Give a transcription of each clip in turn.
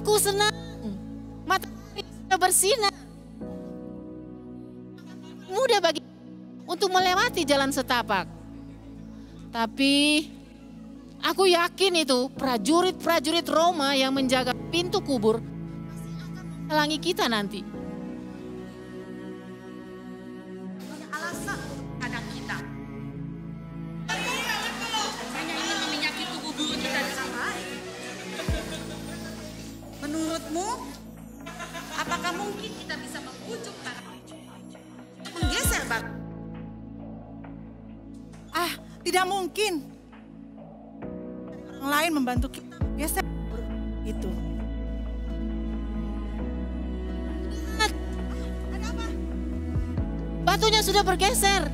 Aku senang. Matahari sudah bersinar. Mudah bagi untuk melewati jalan setapak. Tapi aku yakin itu prajurit-prajurit Roma yang menjaga pintu kubur masih akan menghalangi kita nanti. Alasan kadang kita hanya ingin meminyaki tubuh guru kita dengan baik. Menurutmu, apakah mungkin kita bisa membujuk para menggeser batu? Tidak mungkin. Orang lain membantu kita geser itu. Ada apa? Batunya sudah bergeser.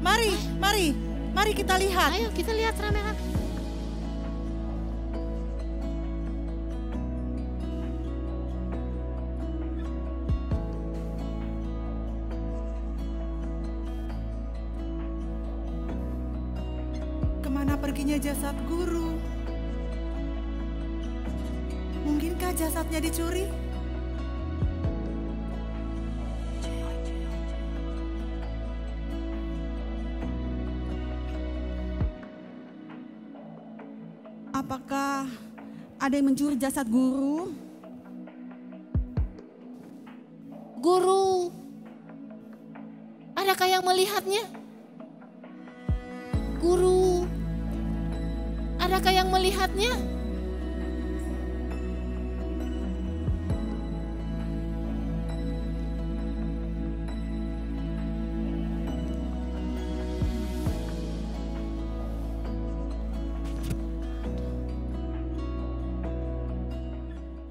Mari kita lihat. Ayo kita lihat rame-rame. Kemana perginya jasad guru? Mungkinkah jasadnya dicuri? Apakah ada yang mencuri jasad guru? Guru, adakah yang melihatnya? Guru, adakah yang melihatnya?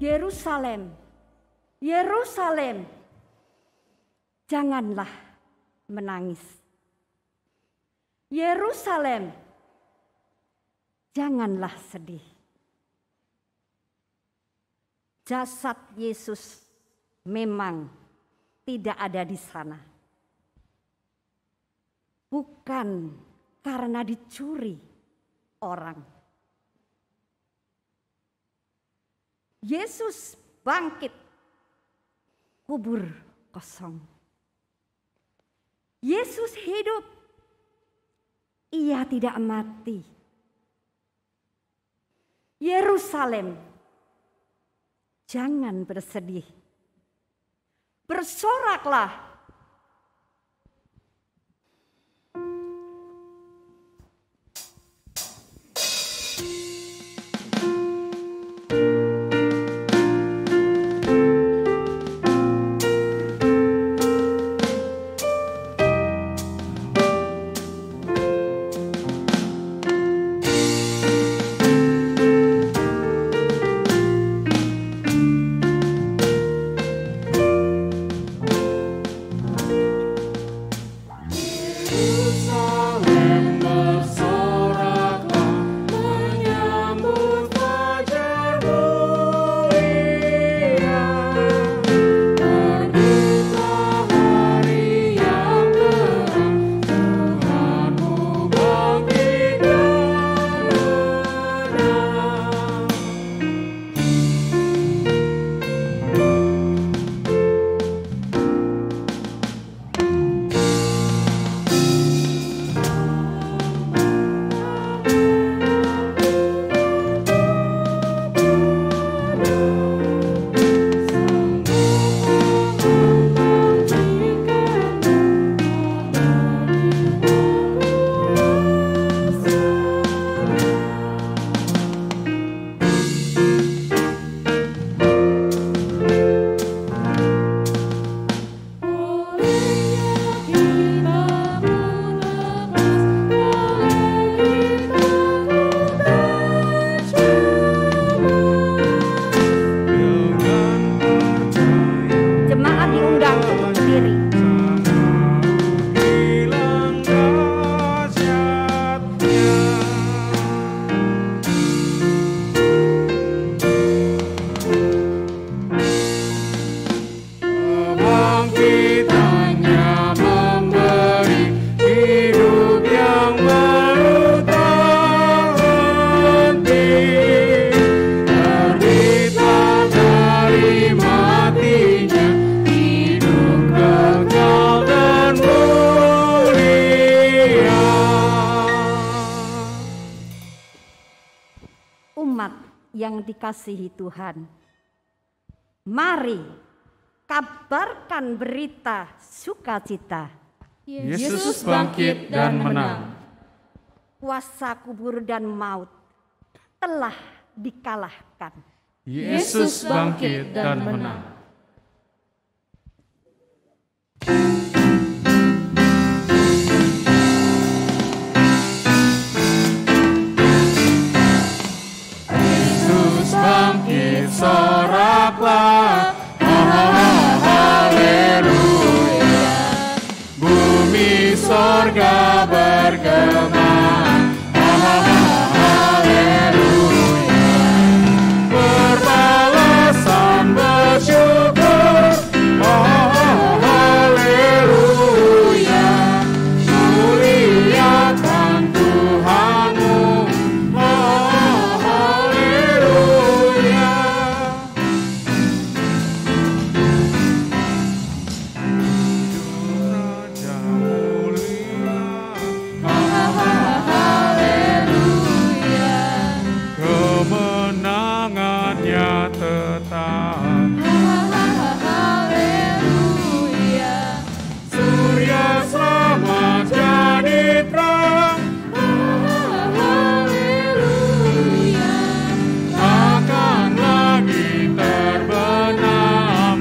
Yerusalem, Yerusalem, janganlah menangis. Yerusalem, janganlah sedih. Jasad Yesus memang tidak ada di sana. Bukan karena dicuri orang. Yesus bangkit, kubur kosong. Yesus hidup, ia tidak mati. Yerusalem, jangan bersedih. Bersoraklah. yang dikasihi Tuhan, mari kabarkan berita sukacita. Yesus bangkit dan menang. Kuasa kubur dan maut telah dikalahkan. Yesus bangkit dan menang. Yesus bangkit, soraklah, haleluya. Bumi sorga bergema, haleluya. Berbalasan bersyukur, haleluya. Muliakan Tuhanmu, haleluya. Raja mulia, haleluya. Kemenangannya tetap, haleluya. Surya selamat jadi terang, haleluya. Akan lagi terbenam,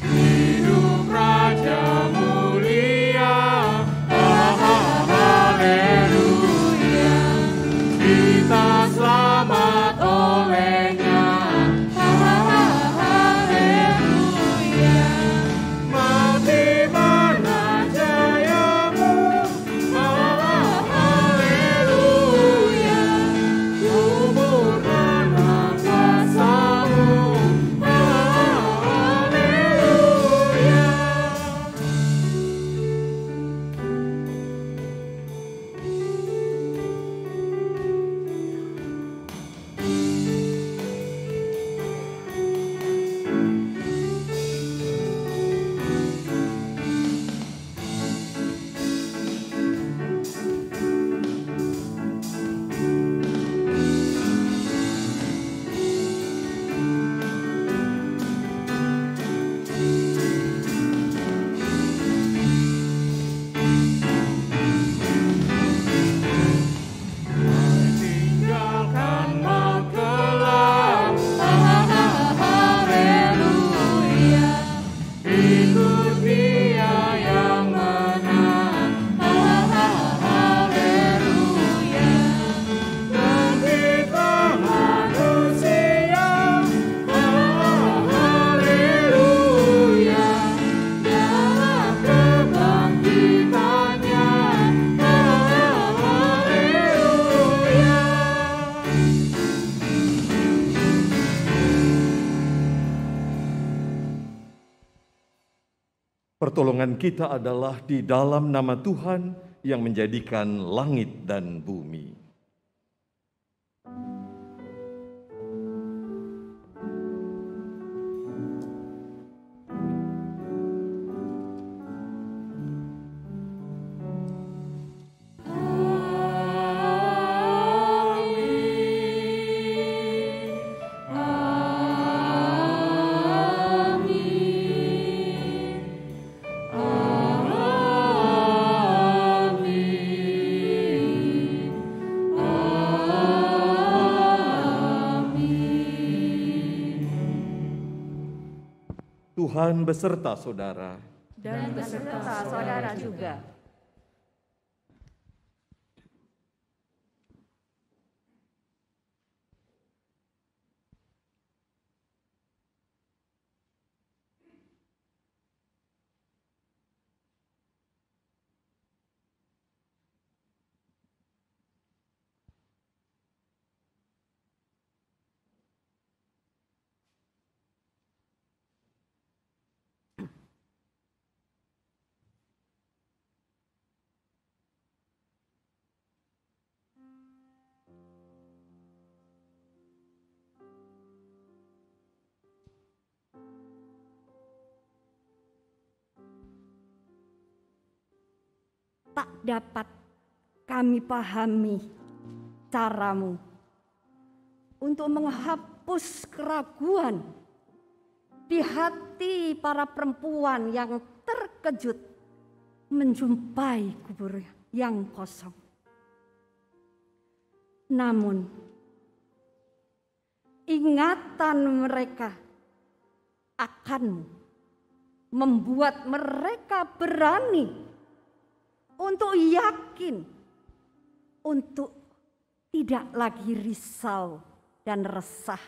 hidup Raja mulia, haleluya. Kita selamat olehnya, haleluya. Mati mana jayamu, haleluya. Kubur mana kuasamu, haleluya. Tinggalkan maut gelap, haleluya. Ikut Dia yang menang, haleluya. Bangkitlah manusia, haleluya. Dalam kebangkitannya, haleluya. Pertolongan kita adalah di dalam nama Tuhan yang menjadikan langit dan bumi. Tuhan beserta saudara. Dan beserta saudara juga. tak dapat kami pahami cara-Mu untuk menghapus keraguan di hati para perempuan yang terkejut menjumpai kubur yang kosong. Namun, ingatan mereka akan-Mu membuat mereka berani untuk yakin, untuk tidak lagi risau dan resah.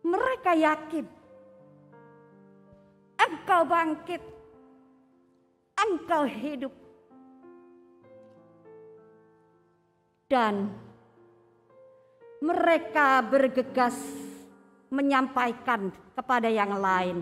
Mereka yakin Engkau bangkit, Engkau hidup. Dan mereka bergegas menyampaikan kepada yang lain.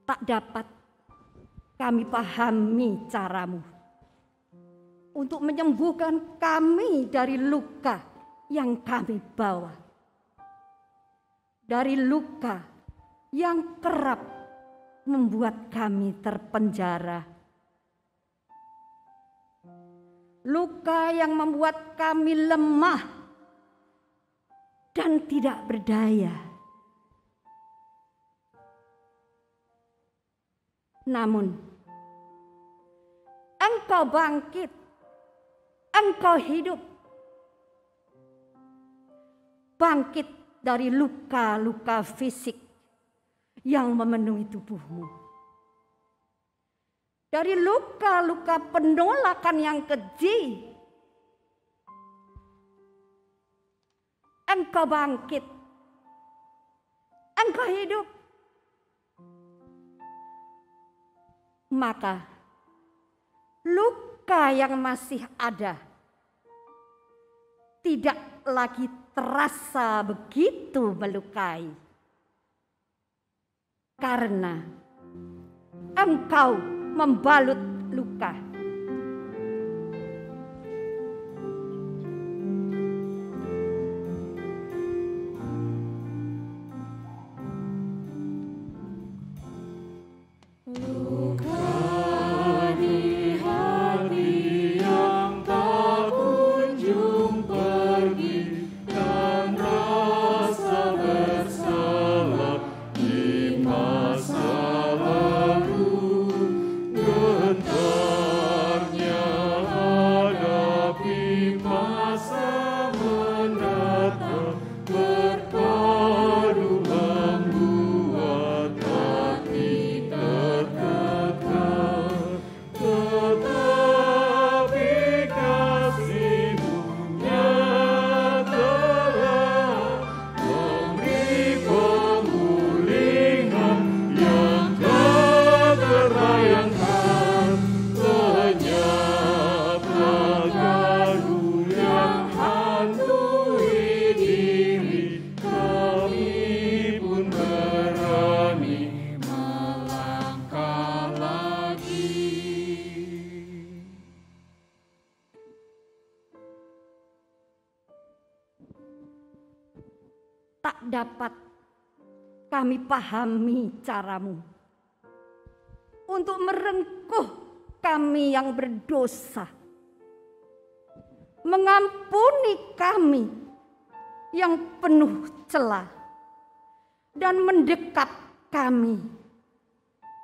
Tak dapat kami pahami cara-Mu untuk menyembuhkan kami dari luka yang kami bawa, dari luka yang kerap membuat kami terpenjara, luka yang membuat kami lemah dan tidak berdaya. Namun, Engkau bangkit, Engkau hidup. Bangkit dari luka-luka fisik yang memenuhi tubuh-Mu. Dari luka-luka penolakan yang keji. Engkau bangkit, Engkau hidup. Maka luka yang masih ada tidak lagi terasa begitu melukai, karena Engkau membalut luka. Masa lalu, tak dapat kami pahami caramu untuk merengkuh kami yang berdosa, mengampuni kami yang penuh celah, dan mendekat kami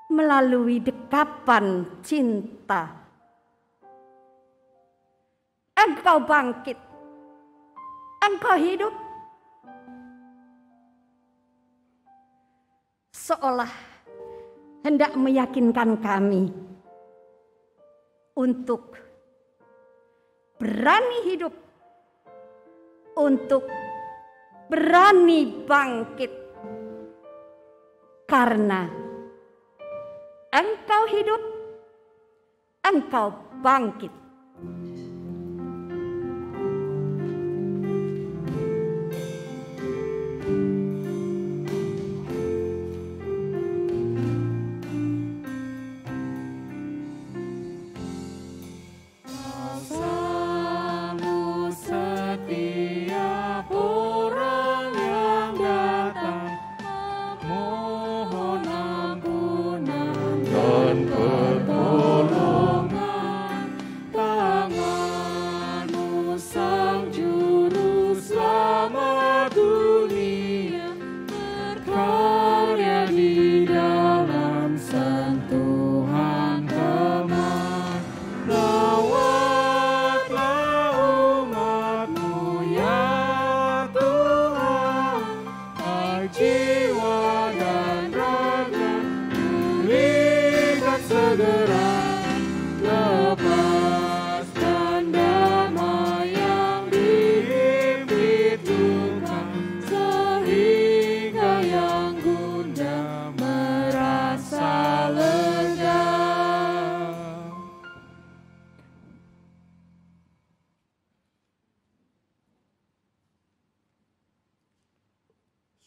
melalui dekapan cinta. Engkau bangkit, Engkau hidup, seolah hendak meyakinkan kami untuk berani hidup, untuk berani bangkit, karena Engkau hidup, Engkau bangkit.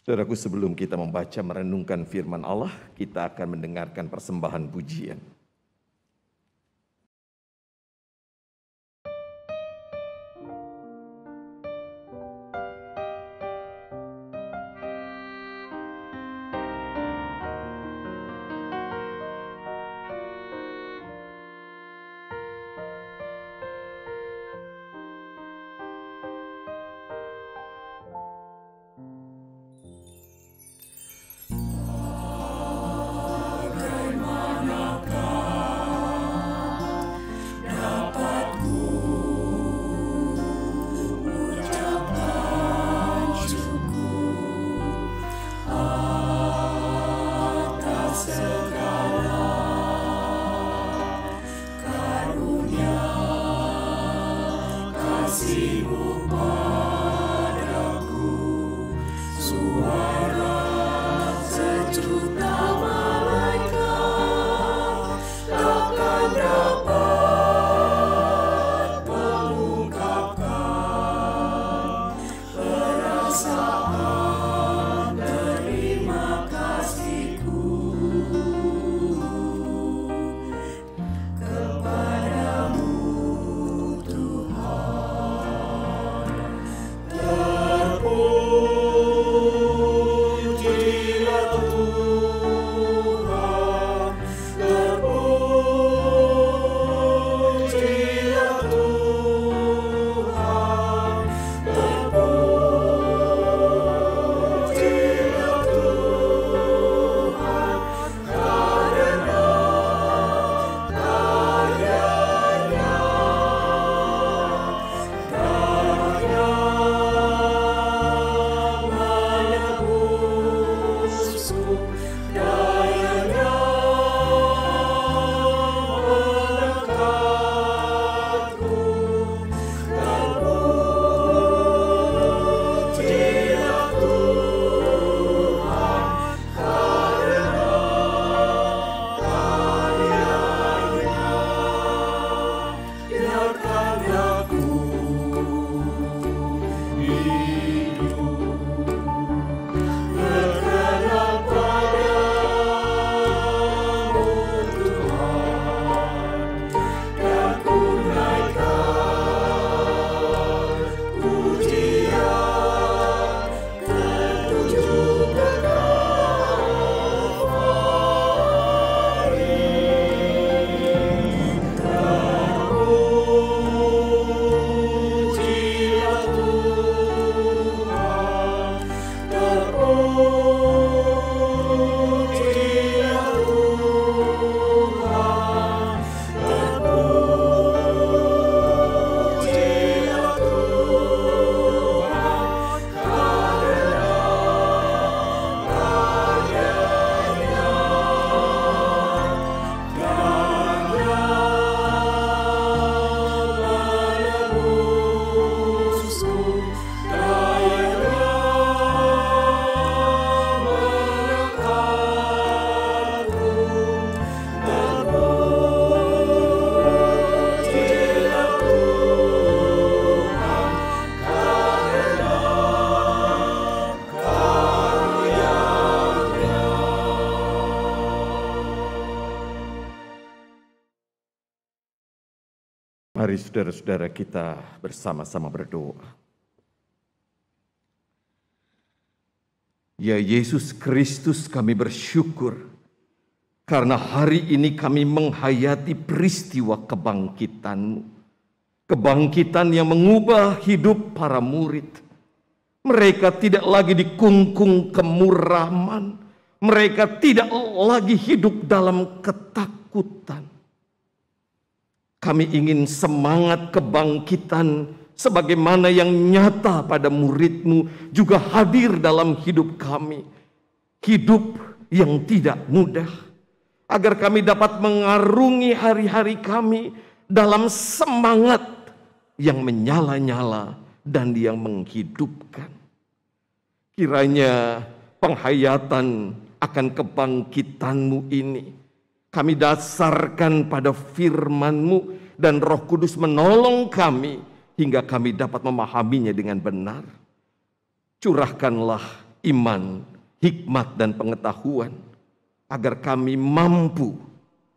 Saudaraku, sebelum kita membaca merenungkan firman Allah, kita akan mendengarkan persembahan pujian. Mari saudara-saudara kita bersama-sama berdoa. Ya Yesus Kristus, kami bersyukur karena hari ini kami menghayati peristiwa kebangkitan-Mu. Kebangkitan yang mengubah hidup para murid. Mereka tidak lagi dikungkung kemuraman. Mereka tidak lagi hidup dalam ketakutan. Kami ingin semangat kebangkitan sebagaimana yang nyata pada murid-Mu juga hadir dalam hidup kami. Hidup yang tidak mudah. Agar kami dapat mengarungi hari-hari kami dalam semangat yang menyala-nyala dan yang menghidupkan. Kiranya penghayatan akan kebangkitan-Mu ini kami dasarkan pada firman-Mu dan Roh Kudus menolong kami hingga kami dapat memahaminya dengan benar. Curahkanlah iman, hikmat dan pengetahuan agar kami mampu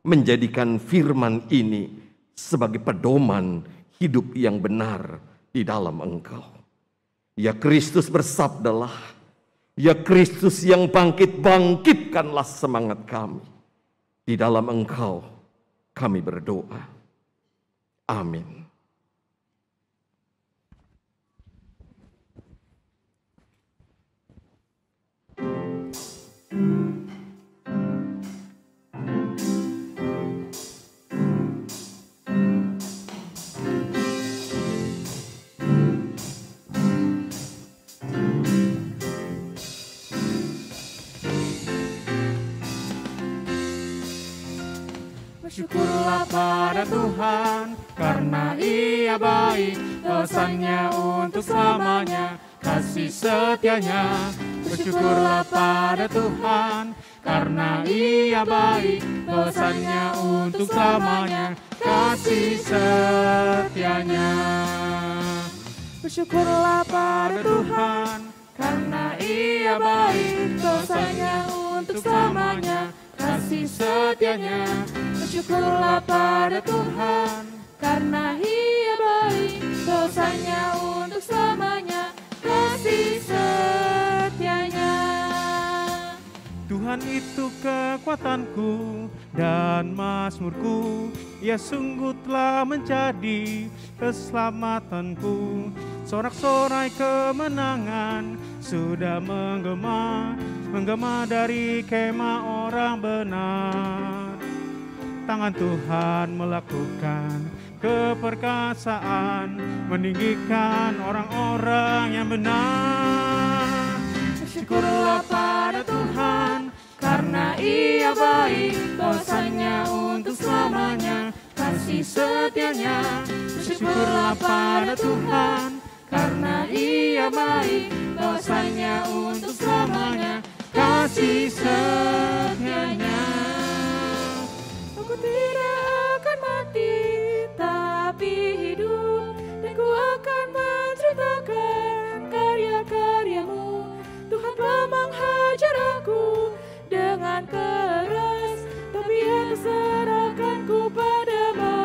menjadikan firman ini sebagai pedoman hidup yang benar di dalam Engkau. Ya Kristus bersabdalah, ya Kristus yang bangkit, bangkitkanlah semangat kami. Di dalam Engkau kami berdoa. Amin. Bersyukurlah pada Tuhan, karena Ia baik, dosa-Nya untuk selamanya, kasih setia-Nya. Bersyukurlah pada Tuhan, karena Ia baik, dosa-Nya untuk selamanya, kasih setia-Nya. Bersyukurlah pada Tuhan, karena Ia baik, dosa-Nya untuk selamanya, kasih setia-Nya. Bersyukurlah pada Tuhan, karena Ia baik, dosa-Nya untuk selamanya, kasih setia-Nya. Tuhan itu kekuatanku dan mazmurku, Ia sungguh telah menjadi keselamatanku. Sorak-sorai kemenangan sudah menggema dari kemah orang benar. Tangan Tuhan melakukan keperkasaan, meninggikan orang-orang yang benar. Bersyukurlah pada Tuhan, karena Ia baik, dosa-Nya untuk selamanya, kasih setia-Nya. Bersyukurlah pada Tuhan, karena Ia baik, dosa-Nya untuk selamanya, kasih setia-Nya. Aku tidak akan mati, tapi hidup, dan ku akan menceritakan karya-karya-Mu. Tuhan telah menghajar aku dengan keras, tapi Ia serahkanku padamu.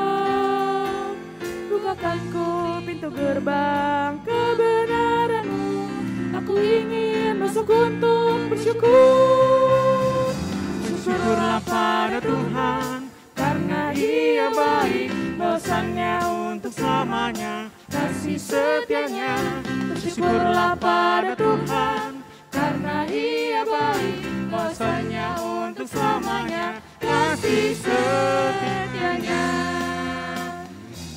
Bukakan ku pintu gerbang kebenaran-Mu. Aku ingin masuk untuk bersyukur. Bersyukurlah pada Tuhan, karena Ia baik, dosa-Nya untuk selamanya, kasih setia-Nya. Bersyukurlah pada Tuhan, karena Ia baik, dosa-Nya untuk selamanya, kasih setia-Nya.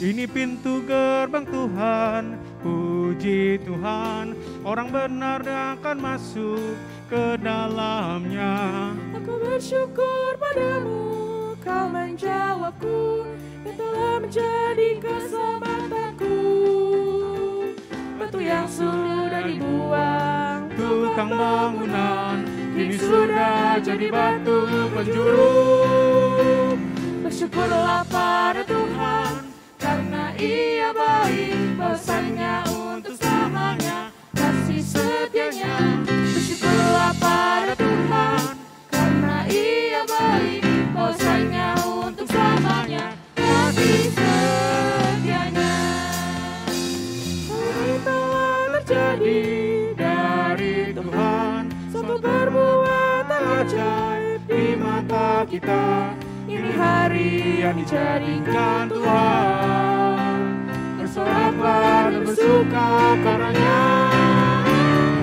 Ini pintu gerbang Tuhan, puji Tuhan, orang benar akan masuk ke dalamnya. Aku bersyukur padamu, Kau menjawabku, dan telah menjadi keselamatanku. Batu yang sudah dibuang tukang bangunan, kini sudah jadi batu penjuru. Bersyukurlah pada Tuhan, karena Ia baik, dosa-Nya untuk selamanya, kasih setia-Nya. Bersyukurlah pada Tuhan, karena Ia baik, dosa-Nya untuk selamanya, kasih setia-Nya. kita. Ini hari yang dijadikan Tuhan. Bersoraklah dan bersuka karenanya.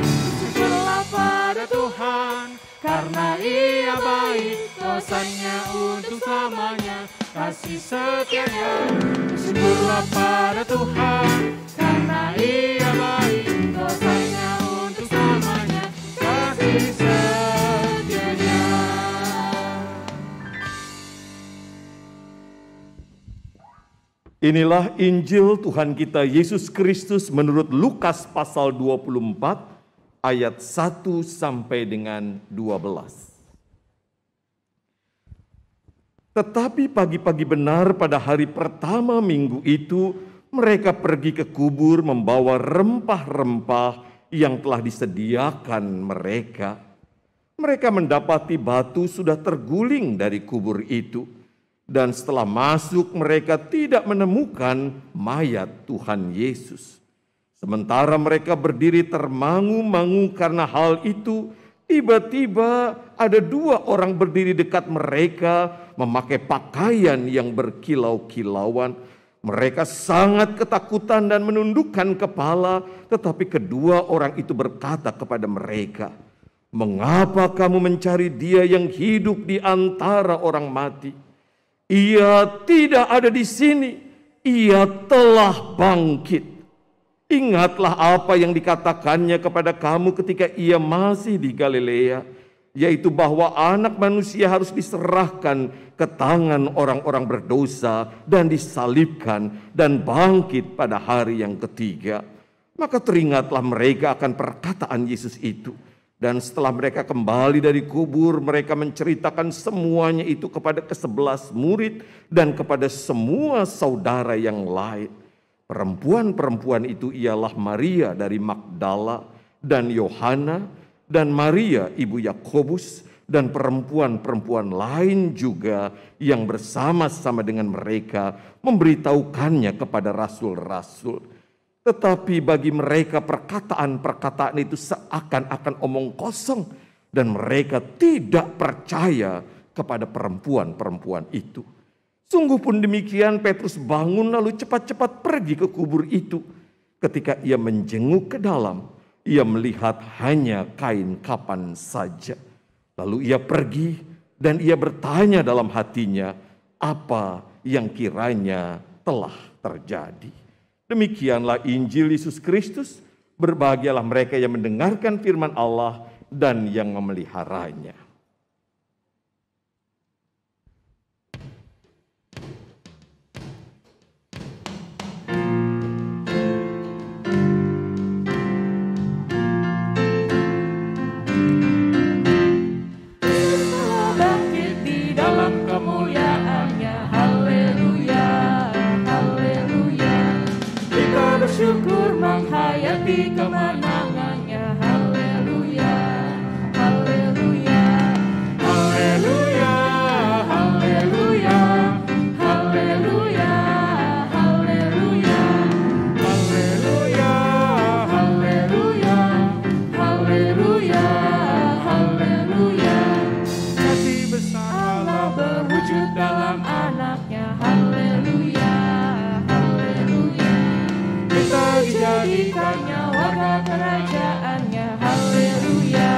Bersyukurlah pada Tuhan, karena Ia baik, kuasanya untuk selamanya, kasih setianya. Bersyukurlah pada Tuhan, karena Ia baik, kuasanya untuk selamanya, kasih setianya. Inilah Injil Tuhan kita Yesus Kristus menurut Lukas pasal 24 ayat 1 sampai dengan 12. Tetapi pagi-pagi benar pada hari pertama minggu itu, mereka pergi ke kubur membawa rempah-rempah yang telah disediakan mereka. Mereka mendapati batu sudah terguling dari kubur itu. Dan setelah masuk mereka tidak menemukan mayat Tuhan Yesus. Sementara mereka berdiri termangu-mangu karena hal itu, tiba-tiba ada 2 orang berdiri dekat mereka memakai pakaian yang berkilau-kilauan. Mereka sangat ketakutan dan menundukkan kepala, tetapi kedua orang itu berkata kepada mereka, "Mengapa kamu mencari Dia yang hidup di antara orang mati? Ia tidak ada di sini, Ia telah bangkit. Ingatlah apa yang dikatakannya kepada kamu ketika Ia masih di Galilea, yaitu bahwa Anak Manusia harus diserahkan ke tangan orang-orang berdosa dan disalibkan dan bangkit pada hari yang ketiga." Maka teringatlah mereka akan perkataan Yesus itu. Dan setelah mereka kembali dari kubur, mereka menceritakan semuanya itu kepada ke-11 murid dan kepada semua saudara yang lain. Perempuan-perempuan itu ialah Maria dari Magdala dan Yohana dan Maria ibu Yakobus dan perempuan-perempuan lain juga yang bersama-sama dengan mereka memberitahukannya kepada rasul-rasul. Tetapi bagi mereka perkataan-perkataan itu seakan-akan omong kosong dan mereka tidak percaya kepada perempuan-perempuan itu. Sungguh pun demikian, Petrus bangun lalu cepat-cepat pergi ke kubur itu. Ketika ia menjenguk ke dalam, ia melihat hanya kain kapan saja. Lalu ia pergi dan ia bertanya dalam hatinya apa yang kiranya telah terjadi. Demikianlah Injil Yesus Kristus. Berbahagialah mereka yang mendengarkan firman Allah dan yang memeliharanya. Bangkit di dalam kemuliaannya, haleluya, haleluya. Kita bersyukur menghayati kemenangannya, haleluya, haleluya, haleluya, haleluya, haleluya, haleluya, haleluya, haleluya, haleluya, haleluya. Kasih besar Allah berwujud dalam anaknya, haleluya, haleluya. Kita dijadikannya warga kerajaannya, haleluya,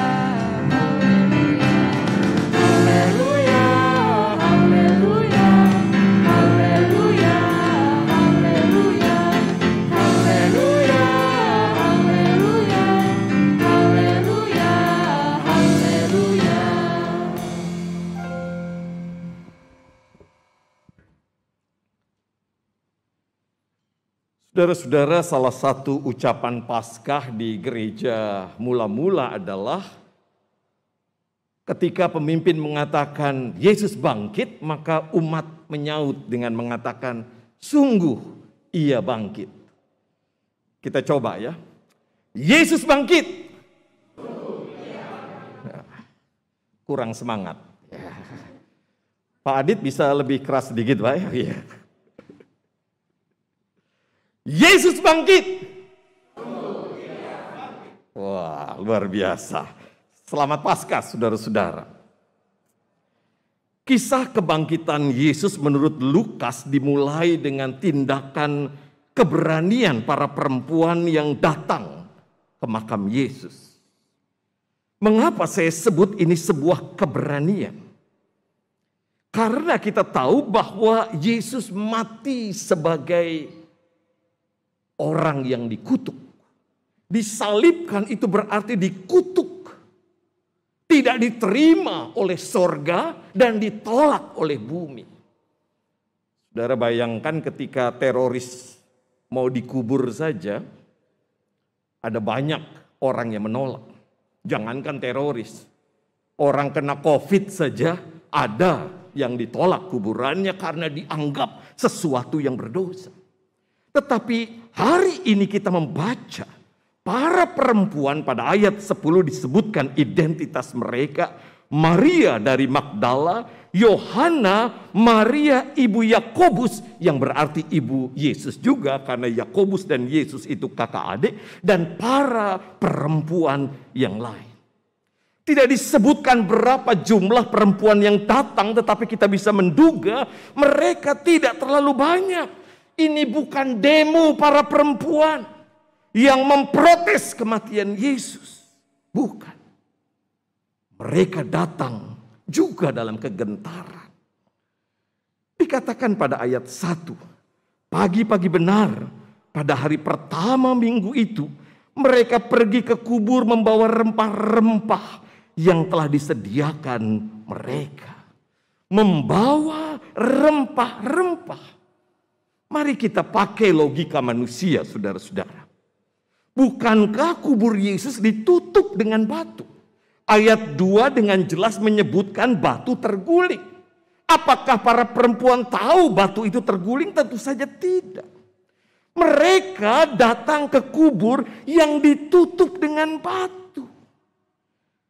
haleluya, haleluya, haleluya, haleluya, haleluya, haleluya, haleluya, haleluya, haleluya. Saudara-saudara, salah satu ucapan Paskah di gereja mula-mula adalah ketika pemimpin mengatakan Yesus bangkit, maka umat menyaut dengan mengatakan sungguh Ia bangkit. Kita coba ya. Yesus bangkit. Kurang semangat. Pak Adit bisa lebih keras sedikit Pak ya. Yesus bangkit. Wah, luar biasa. Selamat Paskah, saudara-saudara. Kisah kebangkitan Yesus menurut Lukas dimulai dengan tindakan keberanian para perempuan yang datang ke makam Yesus. Mengapa saya sebut ini sebuah keberanian? Karena kita tahu bahwa Yesus mati sebagai orang yang dikutuk. Disalibkan itu berarti dikutuk. Tidak diterima oleh sorga dan ditolak oleh bumi. Saudara bayangkan ketika teroris mau dikubur saja, ada banyak orang yang menolak. Jangankan teroris, orang kena COVID saja ada yang ditolak kuburannya karena dianggap sesuatu yang berdosa. Tetapi hari ini kita membaca para perempuan, pada ayat 10 disebutkan identitas mereka. Maria dari Magdala, Yohana, Maria ibu Yakobus yang berarti ibu Yesus juga karena Yakobus dan Yesus itu kakak adik, dan para perempuan yang lain. Tidak disebutkan berapa jumlah perempuan yang datang, tetapi kita bisa menduga mereka tidak terlalu banyak. Ini bukan demo para perempuan yang memprotes kematian Yesus. Bukan. Mereka datang juga dalam kegentaran. Dikatakan pada ayat 1, pagi-pagi benar pada hari pertama minggu itu, mereka pergi ke kubur membawa rempah-rempah yang telah disediakan mereka. Membawa rempah-rempah. Mari kita pakai logika manusia, saudara-saudara. Bukankah kubur Yesus ditutup dengan batu? Ayat 2 dengan jelas menyebutkan batu terguling. Apakah para perempuan tahu batu itu terguling? Tentu saja tidak. Mereka datang ke kubur yang ditutup dengan batu.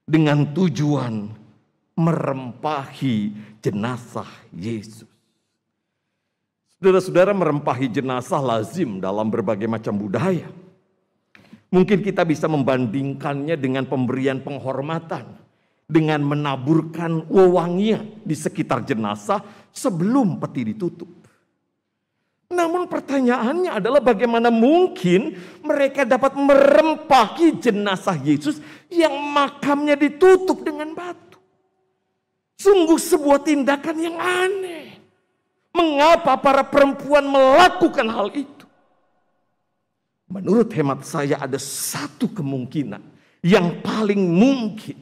Dengan tujuan merempahi jenazah Yesus. Saudara-saudara, merempahi jenazah lazim dalam berbagai macam budaya. Mungkin kita bisa membandingkannya dengan pemberian penghormatan. Dengan menaburkan wewangian di sekitar jenazah sebelum peti ditutup. Namun pertanyaannya adalah bagaimana mungkin mereka dapat merempahi jenazah Yesus yang makamnya ditutup dengan batu. Sungguh sebuah tindakan yang aneh. Mengapa para perempuan melakukan hal itu? Menurut hemat saya ada satu kemungkinan yang paling mungkin.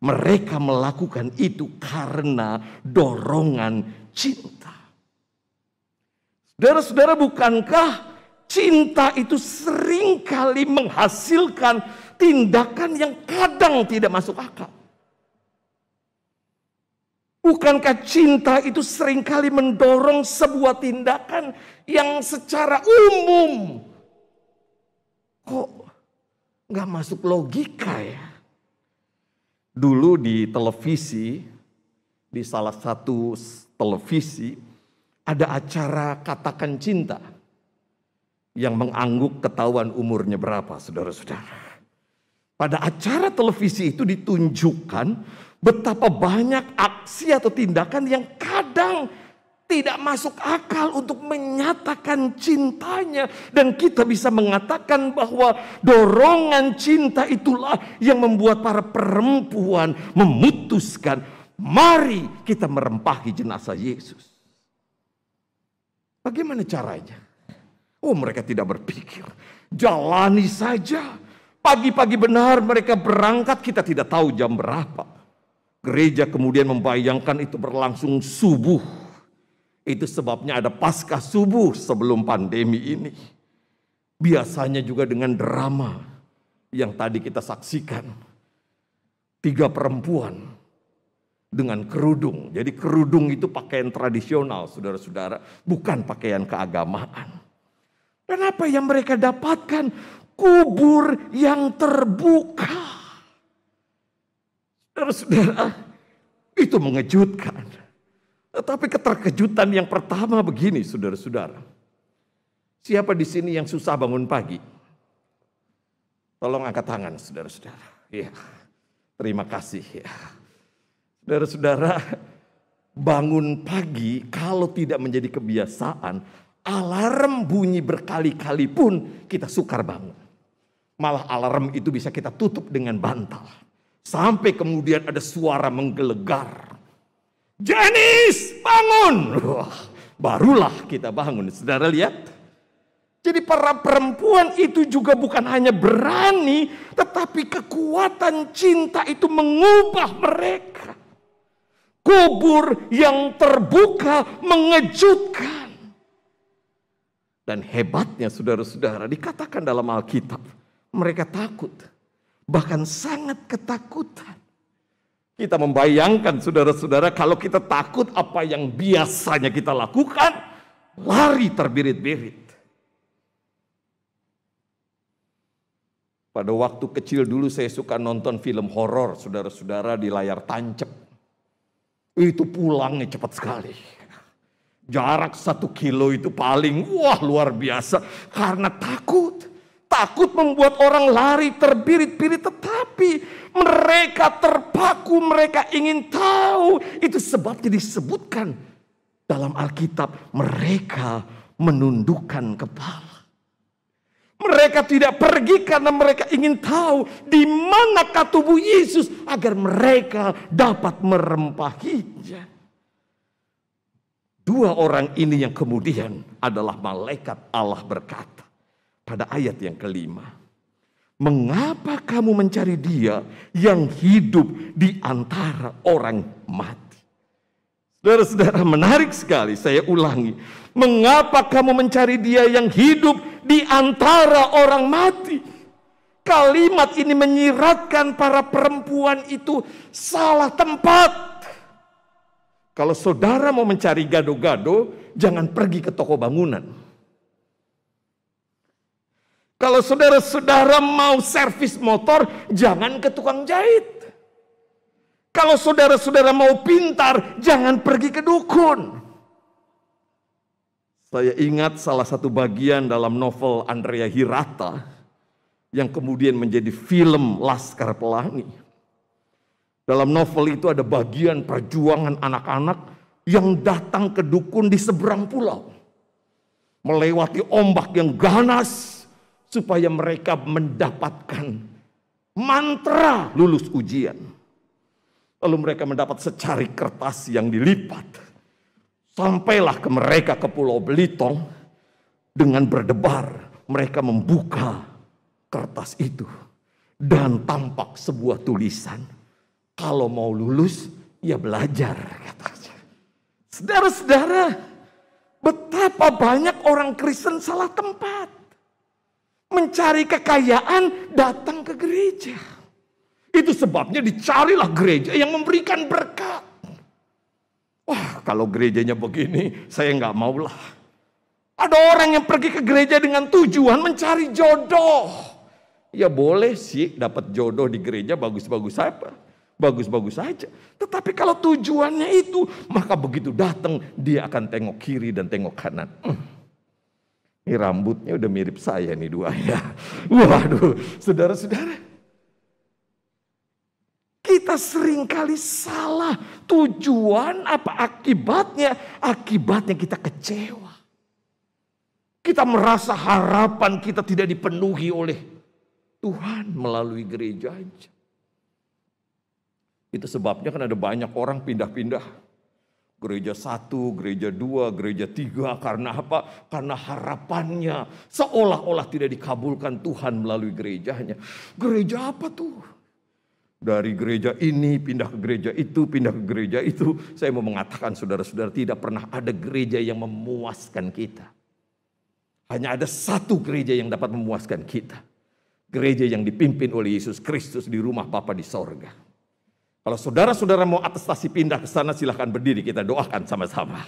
Mereka melakukan itu karena dorongan cinta. Saudara-saudara, bukankah cinta itu seringkali menghasilkan tindakan yang kadang tidak masuk akal? Bukankah cinta itu seringkali mendorong sebuah tindakan yang secara umum kok nggak masuk logika ya? Dulu di televisi, di salah satu televisi, ada acara Katakan Cinta yang mengangguk ketahuan umurnya berapa, saudara-saudara. Pada acara televisi itu ditunjukkan betapa banyak aksi atau tindakan yang kadang tidak masuk akal untuk menyatakan cintanya. Dan kita bisa mengatakan bahwa dorongan cinta itulah yang membuat para perempuan memutuskan, mari kita merempahi jenazah Yesus. Bagaimana caranya? Oh, mereka tidak berpikir. Jalani saja. Pagi-pagi benar mereka berangkat, kita tidak tahu jam berapa. Gereja kemudian membayangkan itu berlangsung subuh. Itu sebabnya ada Paskah subuh sebelum pandemi ini. Biasanya juga dengan drama yang tadi kita saksikan. 3 perempuan dengan kerudung. Jadi kerudung itu pakaian tradisional, saudara-saudara. Bukan pakaian keagamaan. Dan apa yang mereka dapatkan? Kubur yang terbuka. Saudara-saudara, itu mengejutkan. Tetapi keterkejutan yang pertama begini, saudara-saudara. Siapa di sini yang susah bangun pagi? Tolong angkat tangan, saudara-saudara. Ya, terima kasih. Ya. Saudara-saudara, bangun pagi kalau tidak menjadi kebiasaan, alarm bunyi berkali-kali pun kita sukar bangun. Malah alarm itu bisa kita tutup dengan bantal. Sampai kemudian ada suara menggelegar. Janice, bangun! Wah, barulah kita bangun. Saudara lihat? Jadi para perempuan itu juga bukan hanya berani, tetapi kekuatan cinta itu mengubah mereka. Kubur yang terbuka mengejutkan. Dan hebatnya saudara-saudara, dikatakan dalam Alkitab, mereka takut. Bahkan sangat ketakutan. Kita membayangkan saudara-saudara, kalau kita takut apa yang biasanya kita lakukan, lari terbirit-birit. Pada waktu kecil dulu saya suka nonton film horor, saudara-saudara, di layar tancap. Itu pulangnya cepat sekali. Jarak 1 kilo itu paling luar biasa. Karena takut. Takut membuat orang lari terbirit-birit, tetapi mereka terpaku, mereka ingin tahu. Itu sebabnya disebutkan dalam Alkitab, mereka menundukkan kepala. Mereka tidak pergi karena mereka ingin tahu di manakah tubuh Yesus agar mereka dapat merempahinya. 2 orang ini yang kemudian adalah malaikat Allah berkata pada ayat yang kelima, mengapa kamu mencari dia yang hidup di antara orang mati? Saudara-saudara, menarik sekali, saya ulangi. Mengapa kamu mencari dia yang hidup di antara orang mati? Kalimat ini menyiratkan para perempuan itu salah tempat. Kalau saudara mau mencari gado-gado, jangan pergi ke toko bangunan. Kalau saudara-saudara mau servis motor, jangan ke tukang jahit. Kalau saudara-saudara mau pintar, jangan pergi ke dukun. Saya ingat salah satu bagian dalam novel Andrea Hirata yang kemudian menjadi film Laskar Pelangi. Dalam novel itu ada bagian perjuangan anak-anak yang datang ke dukun di seberang pulau. Melewati ombak yang ganas supaya mereka mendapatkan mantra lulus ujian. Lalu mereka mendapat secari kertas yang dilipat. Sampailah ke mereka ke Pulau Belitung. Dengan berdebar mereka membuka kertas itu. Dan tampak sebuah tulisan. Kalau mau lulus, ya belajar, katanya. Saudara-saudara, betapa banyak orang Kristen salah tempat. Mencari kekayaan, datang ke gereja. Itu sebabnya dicarilah gereja yang memberikan berkat. Wah, kalau gerejanya begini, saya nggak maulah. Ada orang yang pergi ke gereja dengan tujuan mencari jodoh. Ya boleh sih dapat jodoh di gereja, bagus-bagus apa? Bagus-bagus saja. Tetapi kalau tujuannya itu, maka begitu datang dia akan tengok kiri dan tengok kanan. Ini rambutnya udah mirip saya nih dua ya. Waduh, saudara-saudara. Kita seringkali salah tujuan apa akibatnya? Akibatnya kita kecewa. Kita merasa harapan kita tidak dipenuhi oleh Tuhan melalui gereja aja. Itu sebabnya kan ada banyak orang pindah-pindah. Gereja 1, gereja 2, gereja 3. Karena apa? Karena harapannya seolah-olah tidak dikabulkan Tuhan melalui gerejanya. Gereja apa tuh? Dari gereja ini pindah ke gereja itu, pindah ke gereja itu. Saya mau mengatakan saudara-saudara, tidak pernah ada gereja yang memuaskan kita. Hanya ada satu gereja yang dapat memuaskan kita. Gereja yang dipimpin oleh Yesus Kristus di rumah Bapa di sorga. Kalau saudara-saudara mau atestasi pindah ke sana, silahkan berdiri, kita doakan sama-sama.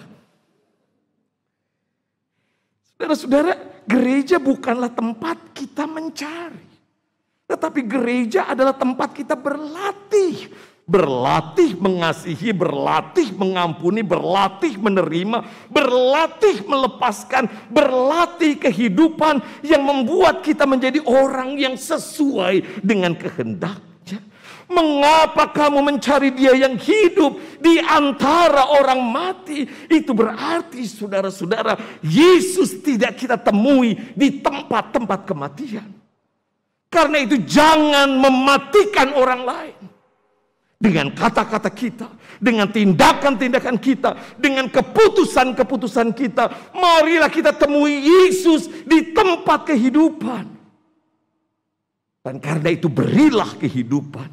Saudara-saudara, gereja bukanlah tempat kita mencari. Tetapi gereja adalah tempat kita berlatih. Berlatih mengasihi, berlatih mengampuni, berlatih menerima, berlatih melepaskan, berlatih kehidupan yang membuat kita menjadi orang yang sesuai dengan kehendaknya. Mengapa kamu mencari Dia yang hidup di antara orang mati? Itu berarti saudara-saudara, Yesus tidak kita temui di tempat-tempat kematian. Karena itu jangan mematikan orang lain. Dengan kata-kata kita, dengan tindakan-tindakan kita, dengan keputusan-keputusan kita. Marilah kita temui Yesus di tempat kehidupan. Dan karena itu berilah kehidupan.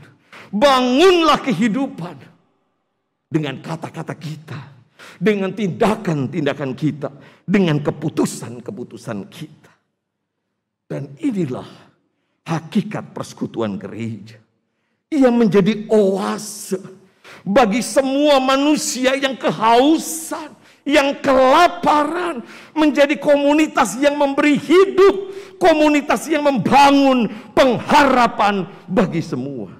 Bangunlah kehidupan. Dengan kata-kata kita. Dengan tindakan-tindakan kita. Dengan keputusan-keputusan kita. Dan inilah hakikat persekutuan gereja. Ia menjadi oase bagi semua manusia yang kehausan, yang kelaparan. Menjadi komunitas yang memberi hidup, komunitas yang membangun pengharapan bagi semua.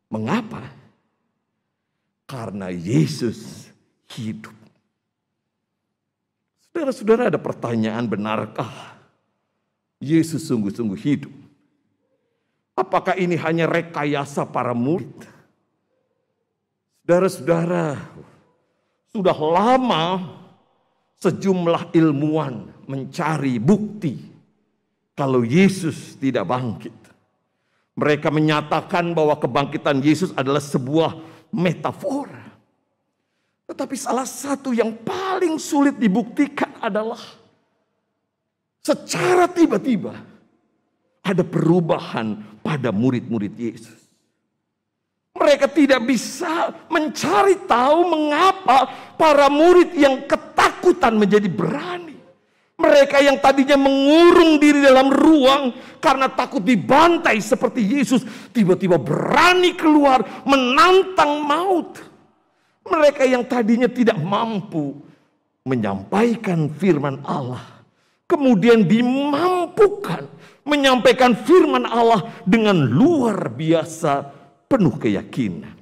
Mengapa? Karena Yesus hidup. Saudara-saudara, ada pertanyaan, benarkah Yesus sungguh-sungguh hidup? Apakah ini hanya rekayasa para murid? Saudara-saudara, sudah lama sejumlah ilmuwan mencari bukti kalau Yesus tidak bangkit. Mereka menyatakan bahwa kebangkitan Yesus adalah sebuah metafora. Tetapi salah satu yang paling sulit dibuktikan adalah secara tiba-tiba ada perubahan pada murid-murid Yesus. Mereka tidak bisa mencari tahu mengapa para murid yang ketakutan menjadi berani. Mereka yang tadinya mengurung diri dalam ruang karena takut dibantai seperti Yesus, tiba-tiba berani keluar menantang maut. Mereka yang tadinya tidak mampu menyampaikan firman Allah, kemudian dimampukan menyampaikan firman Allah dengan luar biasa penuh keyakinan.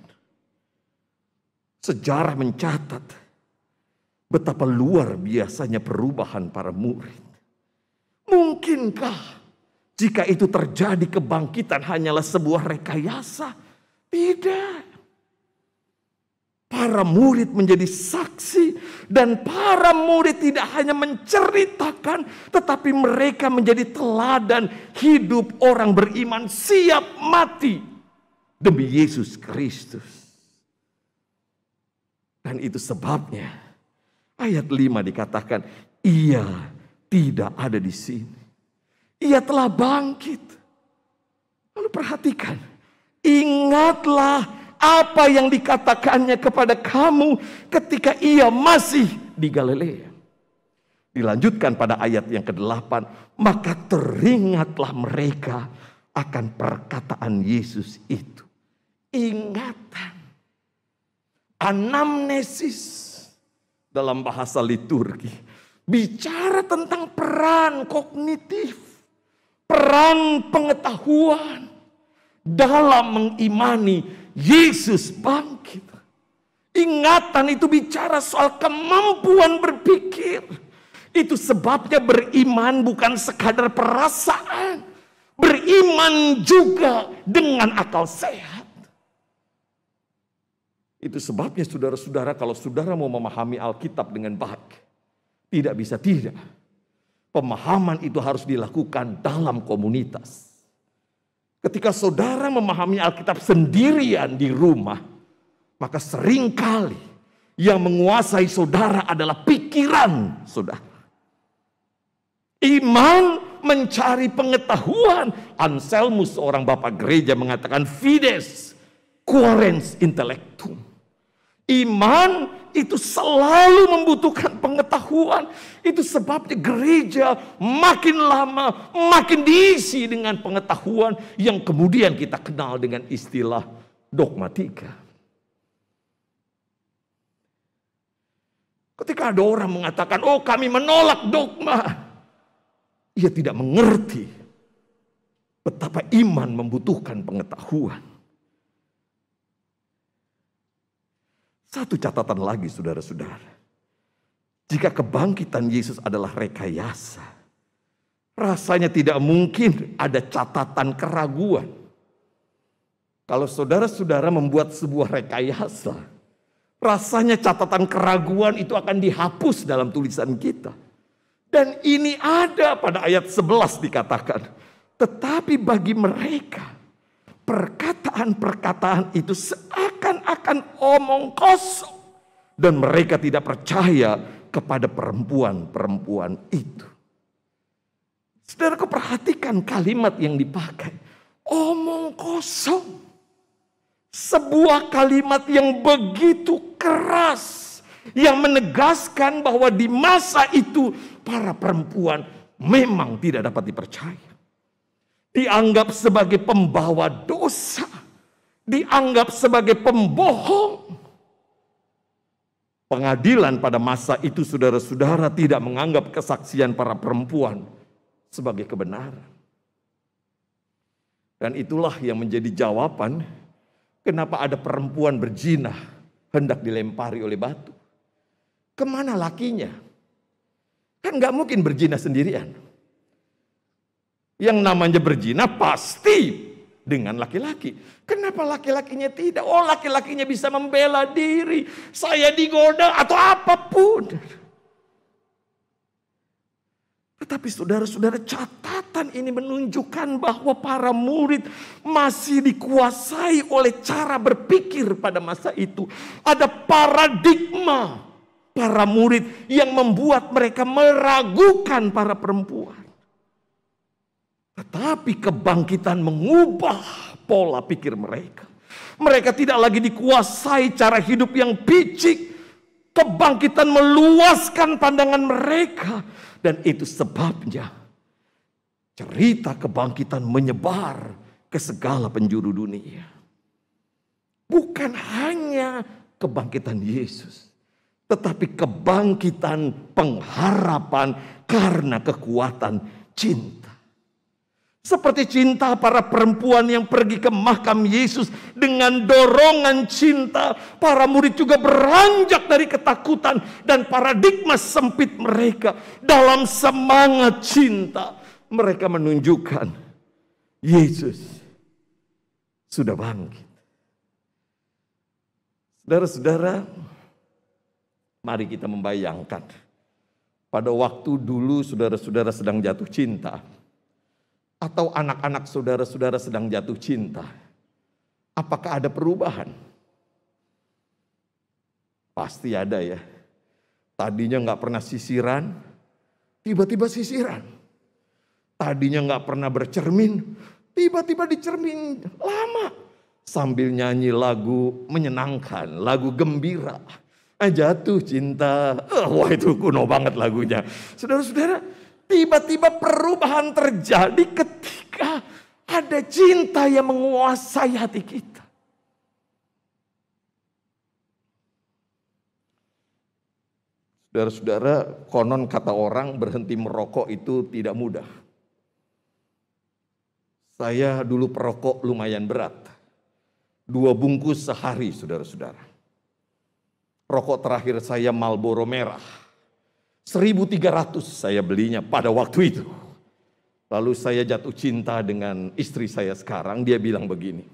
Sejarah mencatat betapa luar biasanya perubahan para murid. Mungkinkah jika itu terjadi kebangkitan hanyalah sebuah rekayasa? Tidak. Para murid menjadi saksi dan para murid tidak hanya menceritakan, tetapi mereka menjadi teladan hidup orang beriman siap mati demi Yesus Kristus. Dan itu sebabnya ayat 5 dikatakan, ia tidak ada di sini. Ia telah bangkit. Lalu perhatikan, ingatlah apa yang dikatakannya kepada kamu ketika ia masih di Galilea. Dilanjutkan pada ayat yang ke-8. Maka teringatlah mereka akan perkataan Yesus itu. Ingatan. Anamnesis dalam bahasa liturgi. Bicara tentang peran kognitif. Peran pengetahuan dalam mengimani Yesus bangkit. Ingatan itu bicara soal kemampuan berpikir. Itu sebabnya beriman bukan sekadar perasaan. Beriman juga dengan akal sehat. Itu sebabnya saudara-saudara, kalau saudara mau memahami Alkitab dengan baik, tidak bisa tidak. Pemahaman itu harus dilakukan dalam komunitas. Ketika saudara memahami Alkitab sendirian di rumah, maka seringkali yang menguasai saudara adalah pikiran saudara. Iman mencari pengetahuan. Anselmus, seorang bapak gereja, mengatakan fides quaerens intellectum. Iman itu selalu membutuhkan pengetahuan. Itu sebabnya gereja makin lama makin diisi dengan pengetahuan yang kemudian kita kenal dengan istilah dogmatika. Ketika ada orang mengatakan, oh kami menolak dogma, ia tidak mengerti betapa iman membutuhkan pengetahuan. Satu catatan lagi saudara-saudara. Jika kebangkitan Yesus adalah rekayasa, rasanya tidak mungkin ada catatan keraguan. Kalau saudara-saudara membuat sebuah rekayasa, rasanya catatan keraguan itu akan dihapus dalam tulisan kita. Dan ini ada pada ayat 11 dikatakan. Tetapi bagi mereka, perkataan-perkataan itu seakan-akan omong kosong. Dan mereka tidak percaya kepada perempuan-perempuan itu. Saudara, perhatikan kalimat yang dipakai. Omong kosong. Sebuah kalimat yang begitu keras. Yang menegaskan bahwa di masa itu para perempuan memang tidak dapat dipercaya. Dianggap sebagai pembawa dosa. Dianggap sebagai pembohong. Pengadilan pada masa itu saudara-saudara tidak menganggap kesaksian para perempuan sebagai kebenaran. Dan itulah yang menjadi jawaban kenapa ada perempuan berzina hendak dilempari oleh batu. Kemana lakinya? Kan gak mungkin berzina sendirian. Yang namanya berzina pasti dengan laki-laki. Kenapa laki-lakinya tidak? Oh, laki-lakinya bisa membela diri. Saya digoda atau apapun. Tetapi saudara-saudara, catatan ini menunjukkan bahwa para murid masih dikuasai oleh cara berpikir pada masa itu. Ada paradigma para murid yang membuat mereka meragukan para perempuan. Tetapi kebangkitan mengubah pola pikir mereka. Mereka tidak lagi dikuasai cara hidup yang picik. Kebangkitan meluaskan pandangan mereka. Dan itu sebabnya cerita kebangkitan menyebar ke segala penjuru dunia. Bukan hanya kebangkitan Yesus, tetapi kebangkitan pengharapan karena kekuatan cinta. Seperti cinta para perempuan yang pergi ke makam Yesus dengan dorongan cinta. Para murid juga beranjak dari ketakutan dan paradigma sempit mereka. Dalam semangat cinta mereka menunjukkan Yesus sudah bangkit. Saudara-saudara, mari kita membayangkan. Pada waktu dulu saudara-saudara sedang jatuh cinta. Atau anak-anak saudara-saudara sedang jatuh cinta. Apakah ada perubahan? Pasti ada ya. Tadinya gak pernah sisiran, tiba-tiba sisiran. Tadinya gak pernah bercermin, tiba-tiba dicermin lama. Sambil nyanyi lagu menyenangkan, lagu gembira. Jatuh cinta, wah itu kuno banget lagunya. Saudara-saudara, tiba-tiba perubahan terjadi ketika ada cinta yang menguasai hati kita. Saudara-saudara, konon kata orang berhenti merokok itu tidak mudah. Saya dulu perokok lumayan berat. 2 bungkus sehari, saudara-saudara. Rokok terakhir saya Marlboro merah. 1.300 saya belinya pada waktu itu. Lalu saya jatuh cinta dengan istri saya sekarang. Dia bilang begini,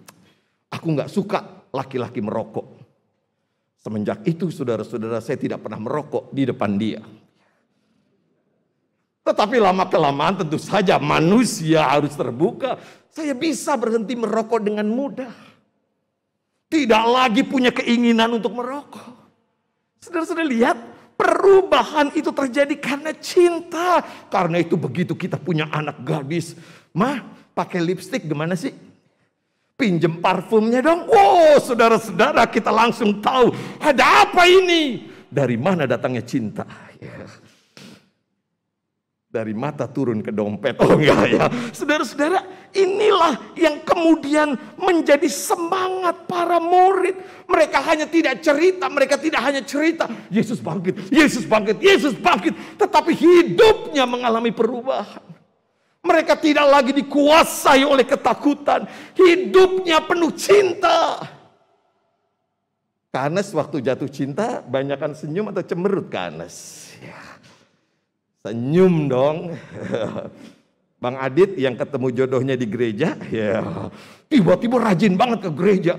aku gak suka laki-laki merokok. Semenjak itu saudara-saudara saya tidak pernah merokok di depan dia. Tetapi lama-kelamaan tentu saja manusia harus terbuka. Saya bisa berhenti merokok dengan mudah. Tidak lagi punya keinginan untuk merokok. Saudara-saudara lihat, perubahan itu terjadi karena cinta. Karena itu begitu kita punya anak gadis. Mah, pakai lipstik gimana sih? Pinjem parfumnya dong. Wow, saudara-saudara kita langsung tahu. Ada apa ini? Dari mana datangnya cinta? Ya. Dari mata turun ke dompet. Oh enggak ya. Saudara-saudara, inilah yang kemudian menjadi semangat para murid. Mereka hanya tidak cerita, mereka tidak hanya cerita. Yesus bangkit, Yesus bangkit, Yesus bangkit. Tetapi hidupnya mengalami perubahan. Mereka tidak lagi dikuasai oleh ketakutan. Hidupnya penuh cinta. Kanes waktu jatuh cinta, banyakan senyum atau cemberut Kanes? Ya. Senyum dong. Bang Adit yang ketemu jodohnya di gereja, ya tiba-tiba rajin banget ke gereja.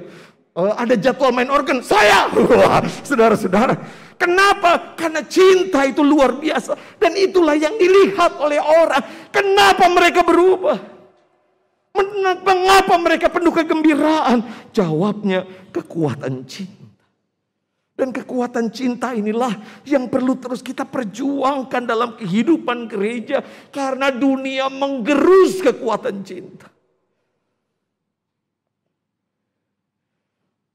Ada jadwal main organ, saya. Wah, saudara-saudara, kenapa? Karena cinta itu luar biasa. Dan itulah yang dilihat oleh orang. Kenapa mereka berubah? Mengapa mereka penuh kegembiraan? Jawabnya, kekuatan cinta. Dan kekuatan cinta inilah yang perlu terus kita perjuangkan dalam kehidupan gereja. Karena dunia menggerus kekuatan cinta.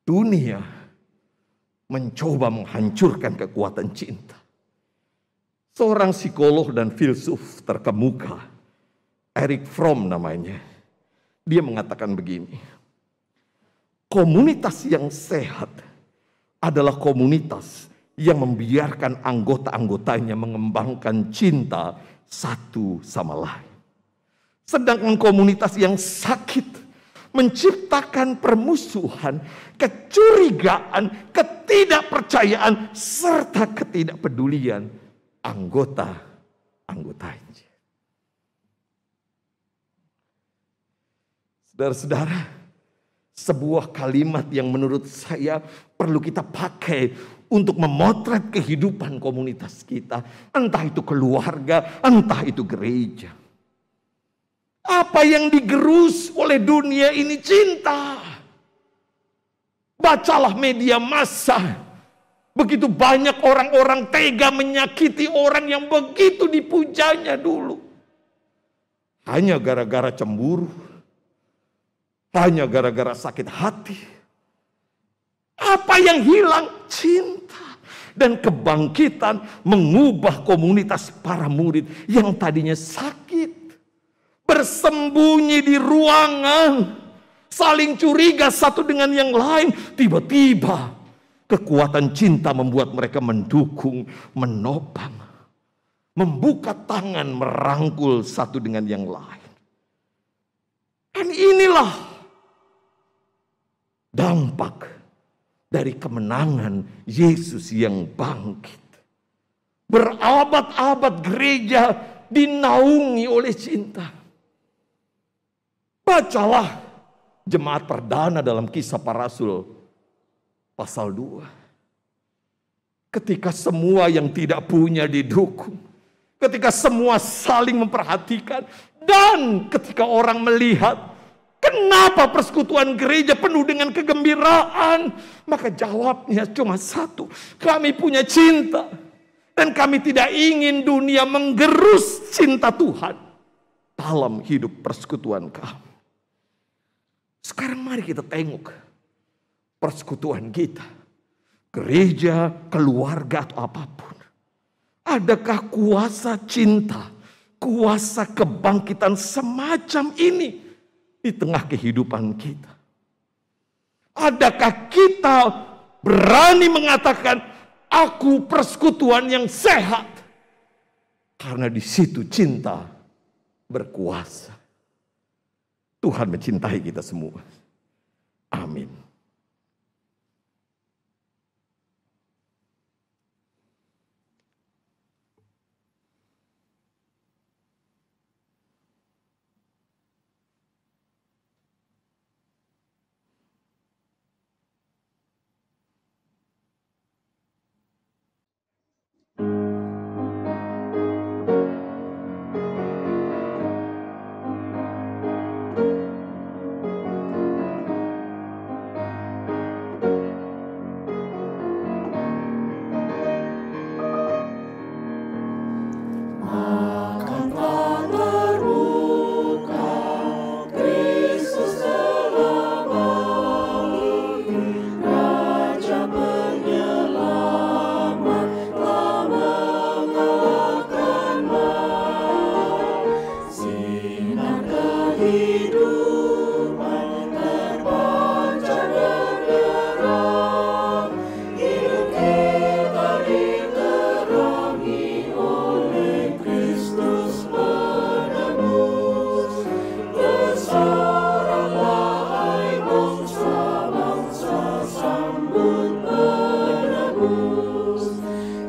Dunia mencoba menghancurkan kekuatan cinta. Seorang psikolog dan filsuf terkemuka, Erich Fromm namanya, dia mengatakan begini, komunitas yang sehat adalah komunitas yang membiarkan anggota-anggotanya mengembangkan cinta satu sama lain. Sedangkan komunitas yang sakit menciptakan permusuhan, kecurigaan, ketidakpercayaan, serta ketidakpedulian anggota-anggotanya. Saudara-saudara, sebuah kalimat yang menurut saya perlu kita pakai untuk memotret kehidupan komunitas kita. Entah itu keluarga, entah itu gereja. Apa yang digerus oleh dunia ini? Cinta. Bacalah media massa. Begitu banyak orang-orang tega menyakiti orang yang begitu dipujanya dulu. Hanya gara-gara cemburu. Hanya gara-gara sakit hati. Apa yang hilang? Cinta. Dan kebangkitan mengubah komunitas para murid yang tadinya sakit. Bersembunyi di ruangan. Saling curiga satu dengan yang lain. Tiba-tiba kekuatan cinta membuat mereka mendukung, menopang. Membuka tangan, merangkul satu dengan yang lain. Dan inilah dampak dari kemenangan Yesus yang bangkit. Berabad-abad gereja dinaungi oleh cinta. Bacalah jemaat perdana dalam Kisah Para Rasul pasal 2. Ketika semua yang tidak punya didukung. Ketika semua saling memperhatikan. Dan ketika orang melihat kenapa persekutuan gereja penuh dengan kegembiraan? Maka jawabnya cuma satu. Kami punya cinta. Dan kami tidak ingin dunia menggerus cinta Tuhan dalam hidup persekutuan kami. Sekarang mari kita tengok persekutuan kita. Gereja, keluarga atau apapun. Adakah kuasa cinta, kuasa kebangkitan semacam ini di tengah kehidupan kita? Adakah kita berani mengatakan, aku persekutuan yang sehat? Karena di situ cinta berkuasa. Tuhan mencintai kita semua. Amin.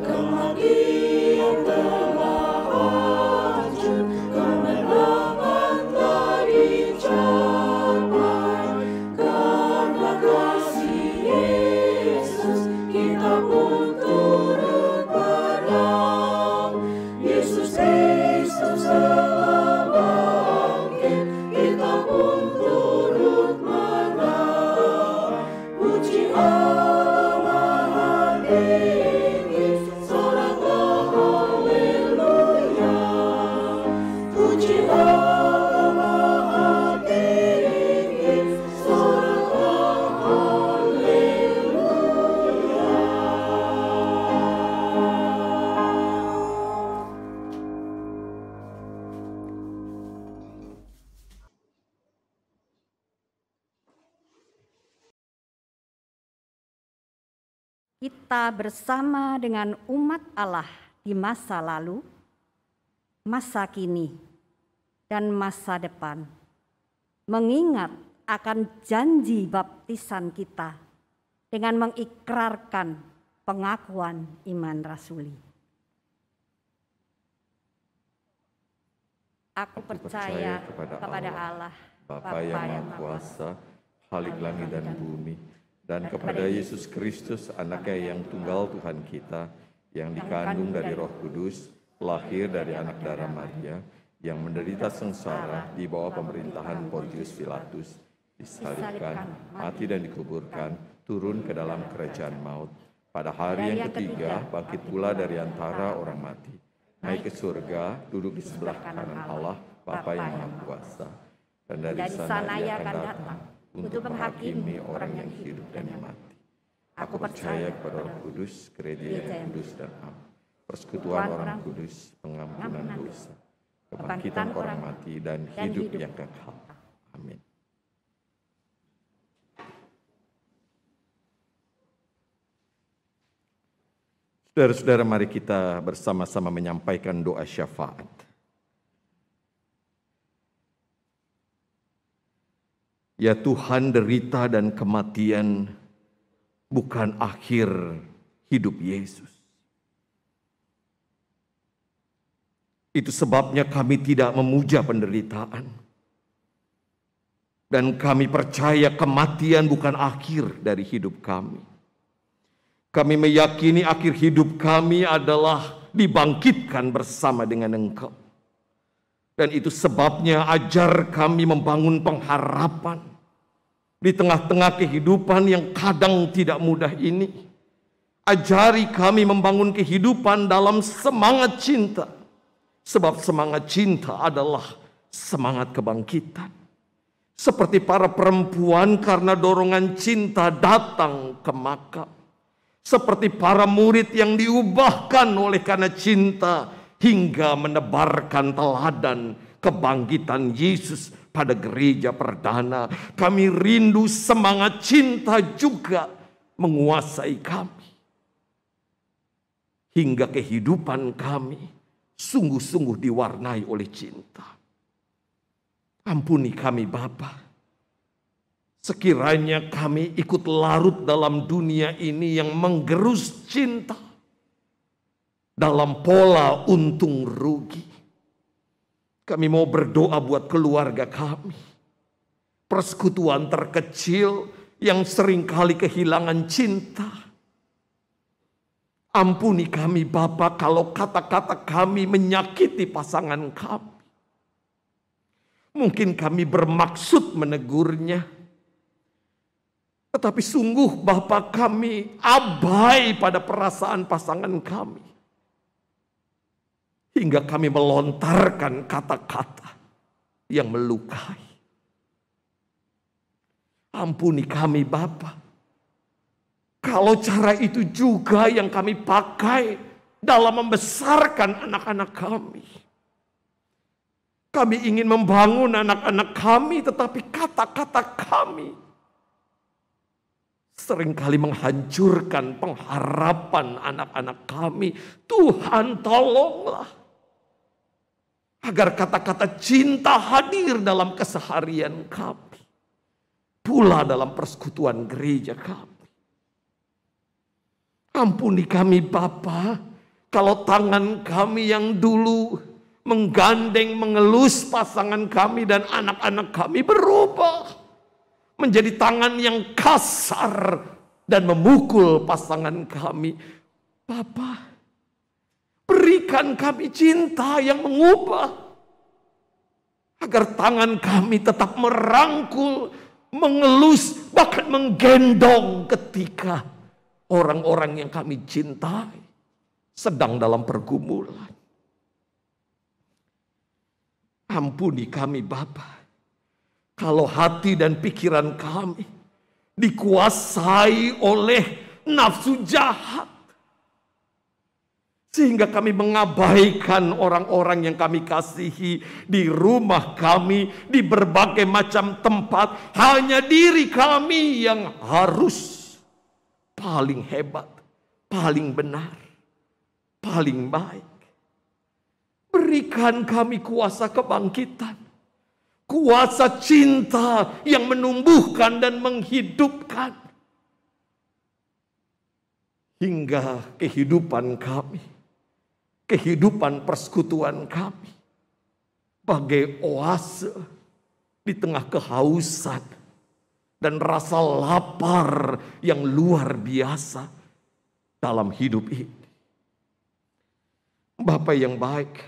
Kematian telah hancur, kemenangan kita bersama dengan umat Allah di masa lalu, masa kini, dan masa depan, mengingat akan janji baptisan kita dengan mengikrarkan pengakuan iman rasuli. Aku percaya kepada Allah, Bapa yang Maha Kuasa, Khalik langit dan bumi, dan kepada Yesus Kristus, Anaknya yang tunggal Tuhan kita, yang dikandung dari Roh Kudus, lahir dari anak darah Maria, yang menderita sengsara di bawah pemerintahan Pontius Pilatus, disalibkan, mati dan dikuburkan, turun ke dalam kerajaan maut. Pada hari yang ketiga, bangkit pula dari antara orang mati, naik ke surga, duduk di sebelah kanan Allah, Bapa yang Maha Kuasa. Dan dari sana Ia akan datang untuk menghakimi orang yang hidup dan yang mati. Aku percaya kepada Roh Kudus, gereja yang kudus dan am, persekutuan orang kudus, pengampunan dosa, kebangkitan orang mati, dan hidup yang kekal. Amin. Saudara-saudara, mari kita bersama-sama menyampaikan doa syafaat. Ya Tuhan, derita dan kematian bukan akhir hidup Yesus. Itu sebabnya kami tidak memuja penderitaan. Dan kami percaya kematian bukan akhir dari hidup kami. Kami meyakini akhir hidup kami adalah dibangkitkan bersama dengan Engkau. Dan itu sebabnya ajar kami membangun pengharapan di tengah-tengah kehidupan yang kadang tidak mudah ini. Ajari kami membangun kehidupan dalam semangat cinta. Sebab semangat cinta adalah semangat kebangkitan. Seperti para perempuan karena dorongan cinta datang ke makam. Seperti para murid yang diubahkan oleh karena cinta hingga menebarkan teladan kebangkitan Yesus pada gereja perdana. Kami rindu semangat cinta juga menguasai kami. Hingga kehidupan kami sungguh-sungguh diwarnai oleh cinta. Ampuni kami Bapa. Sekiranya kami ikut larut dalam dunia ini yang menggerus cinta. Dalam pola untung rugi. Kami mau berdoa buat keluarga kami. Persekutuan terkecil yang seringkali kehilangan cinta. Ampuni kami Bapa kalau kata-kata kami menyakiti pasangan kami. Mungkin kami bermaksud menegurnya. Tetapi sungguh Bapa kami abai pada perasaan pasangan kami. Hingga kami melontarkan kata-kata yang melukai. Ampuni kami Bapa. Kalau cara itu juga yang kami pakai dalam membesarkan anak-anak kami. Kami ingin membangun anak-anak kami, tetapi kata-kata kami seringkali menghancurkan pengharapan anak-anak kami. Tuhan tolonglah. Agar kata-kata cinta hadir dalam keseharian kami. Pula dalam persekutuan gereja kami. Ampuni kami Bapa, kalau tangan kami yang dulu menggandeng, mengelus pasangan kami dan anak-anak kami berubah. Menjadi tangan yang kasar dan memukul pasangan kami. Bapa, berikan kami cinta yang mengubah. Agar tangan kami tetap merangkul, mengelus, bahkan menggendong ketika orang-orang yang kami cintai sedang dalam pergumulan. Ampuni kami Bapa. Kalau hati dan pikiran kami dikuasai oleh nafsu jahat. Sehingga kami mengabaikan orang-orang yang kami kasihi di rumah kami, di berbagai macam tempat. Hanya diri kami yang harus paling hebat, paling benar, paling baik. Berikan kami kuasa kebangkitan, kuasa cinta yang menumbuhkan dan menghidupkan. Hingga kehidupan kami, kehidupan persekutuan kami, bagai oase di tengah kehausan dan rasa lapar yang luar biasa dalam hidup ini. Bapa yang baik,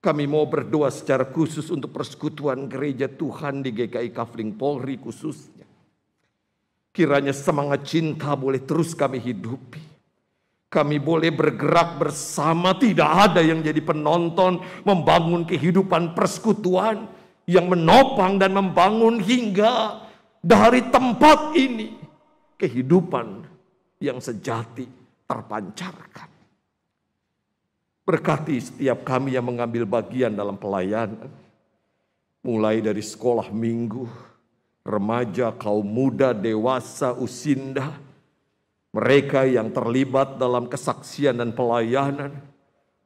kami mau berdoa secara khusus untuk persekutuan gereja Tuhan di GKI Kafling Polri khususnya. Kiranya semangat cinta boleh terus kami hidupi. Kami boleh bergerak bersama, tidak ada yang jadi penonton, membangun kehidupan persekutuan yang menopang dan membangun hingga dari tempat ini kehidupan yang sejati terpancarkan. Berkati setiap kami yang mengambil bagian dalam pelayanan, mulai dari sekolah minggu, remaja, kaum muda, dewasa, usinda, mereka yang terlibat dalam kesaksian dan pelayanan,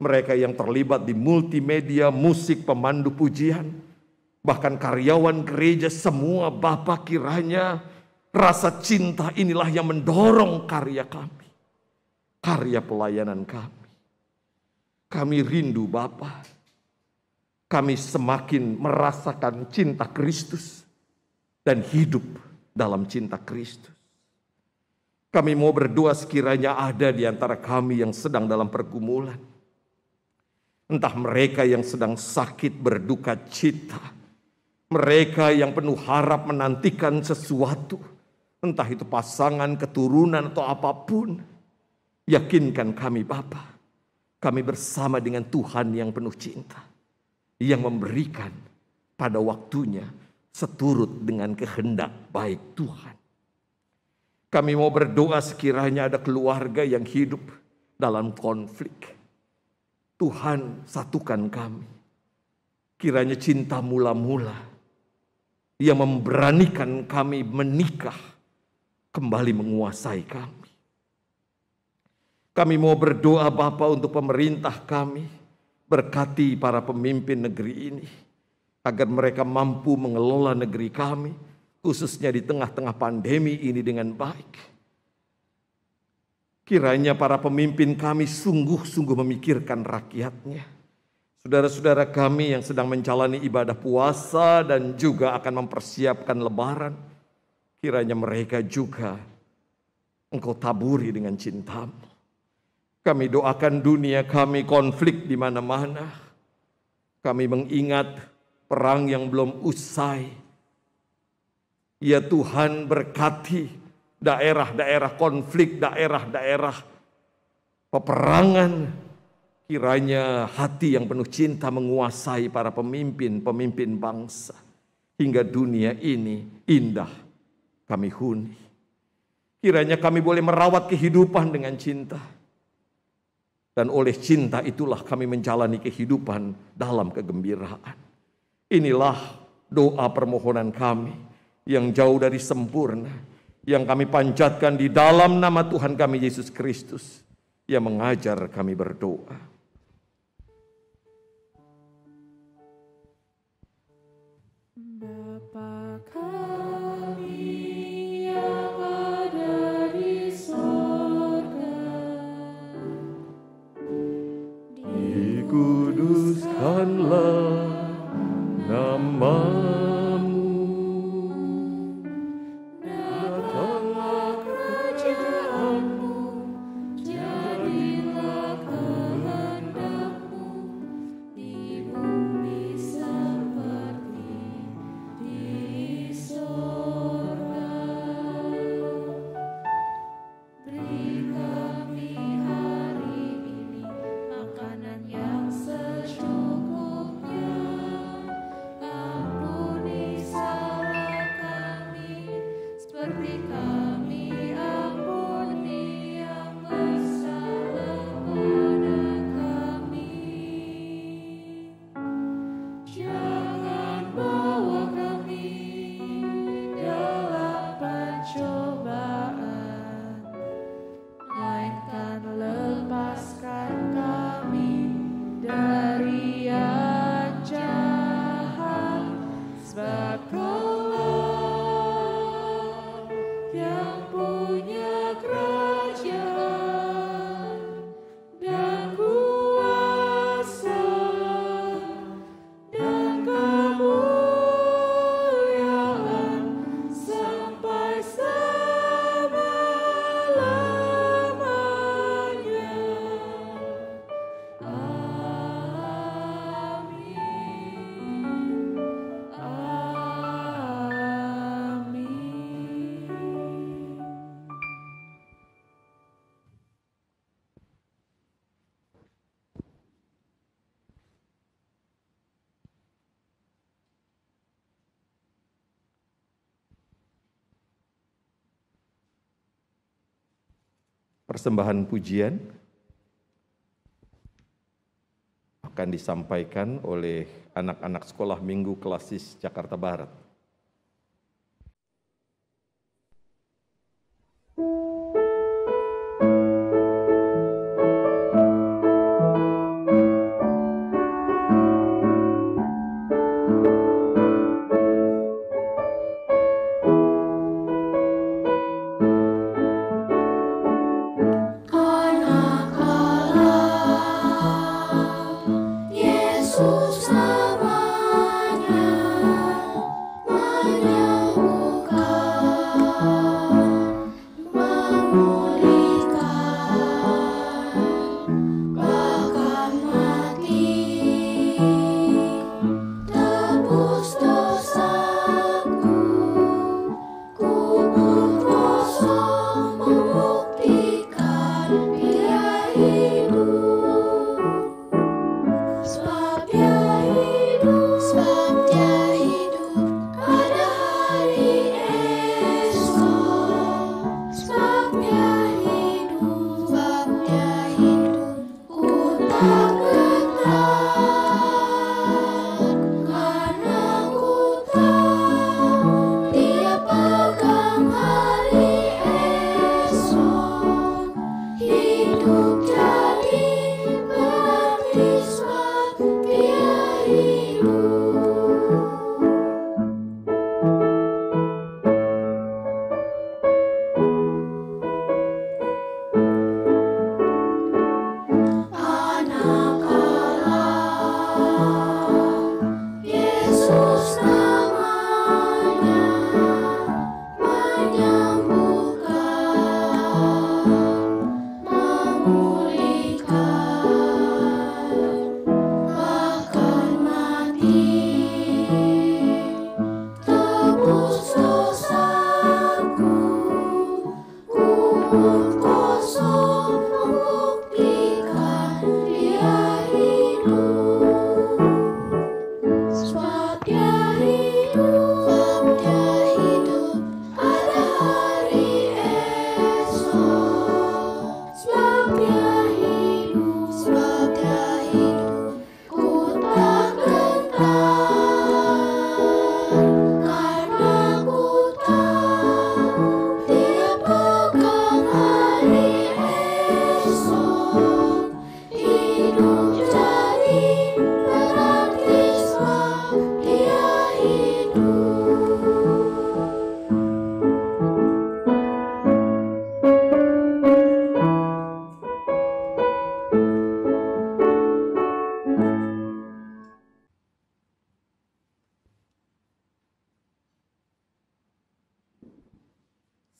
mereka yang terlibat di multimedia, musik, pemandu pujian, bahkan karyawan gereja semua. Bapa, kiranya rasa cinta inilah yang mendorong karya kami, karya pelayanan kami. Kami rindu Bapa, kami semakin merasakan cinta Kristus dan hidup dalam cinta Kristus. Kami mau berdoa sekiranya ada di antara kami yang sedang dalam pergumulan. Entah mereka yang sedang sakit berduka cita, mereka yang penuh harap menantikan sesuatu, entah itu pasangan, keturunan atau apapun. Yakinkan kami Bapa, kami bersama dengan Tuhan yang penuh cinta, yang memberikan pada waktunya seturut dengan kehendak baik Tuhan. Kami mau berdoa sekiranya ada keluarga yang hidup dalam konflik. Tuhan, satukan kami. Kiranya cinta mula-mula yang memberanikan kami menikah kembali menguasai kami. Kami mau berdoa Bapa untuk pemerintah kami. Berkati para pemimpin negeri ini, agar mereka mampu mengelola negeri kami, khususnya di tengah-tengah pandemi ini dengan baik. Kiranya para pemimpin kami sungguh-sungguh memikirkan rakyatnya. Saudara-saudara kami yang sedang menjalani ibadah puasa dan juga akan mempersiapkan lebaran, kiranya mereka juga Engkau taburi dengan cinta-Mu. Kami doakan dunia kami konflik di mana-mana. Kami mengingat perang yang belum usai. Ya Tuhan, berkati daerah-daerah konflik, daerah-daerah peperangan. Kiranya hati yang penuh cinta menguasai para pemimpin bangsa. Hingga dunia ini indah kami huni. Kiranya kami boleh merawat kehidupan dengan cinta. Dan oleh cinta itulah kami menjalani kehidupan dalam kegembiraan. Inilah doa permohonan kami yang jauh dari sempurna, yang kami panjatkan di dalam nama Tuhan kami Yesus Kristus, yang mengajar kami berdoa. Bapa kami yang ada di sorga, dikuduskanlah nama-Mu, datanglah kerajaan-Mu, jadilah kehendak-Mu di bumi seperti di sorga. Beri kami hari ini makanan yang secukupnya, ampuni sebab Kaulah yang punya kerajaan dan kuasa dan kemuliaan sampai selama-lamanya. Persembahan pujian akan disampaikan oleh anak-anak sekolah minggu Klasis Jakarta Barat. Yesus namanya,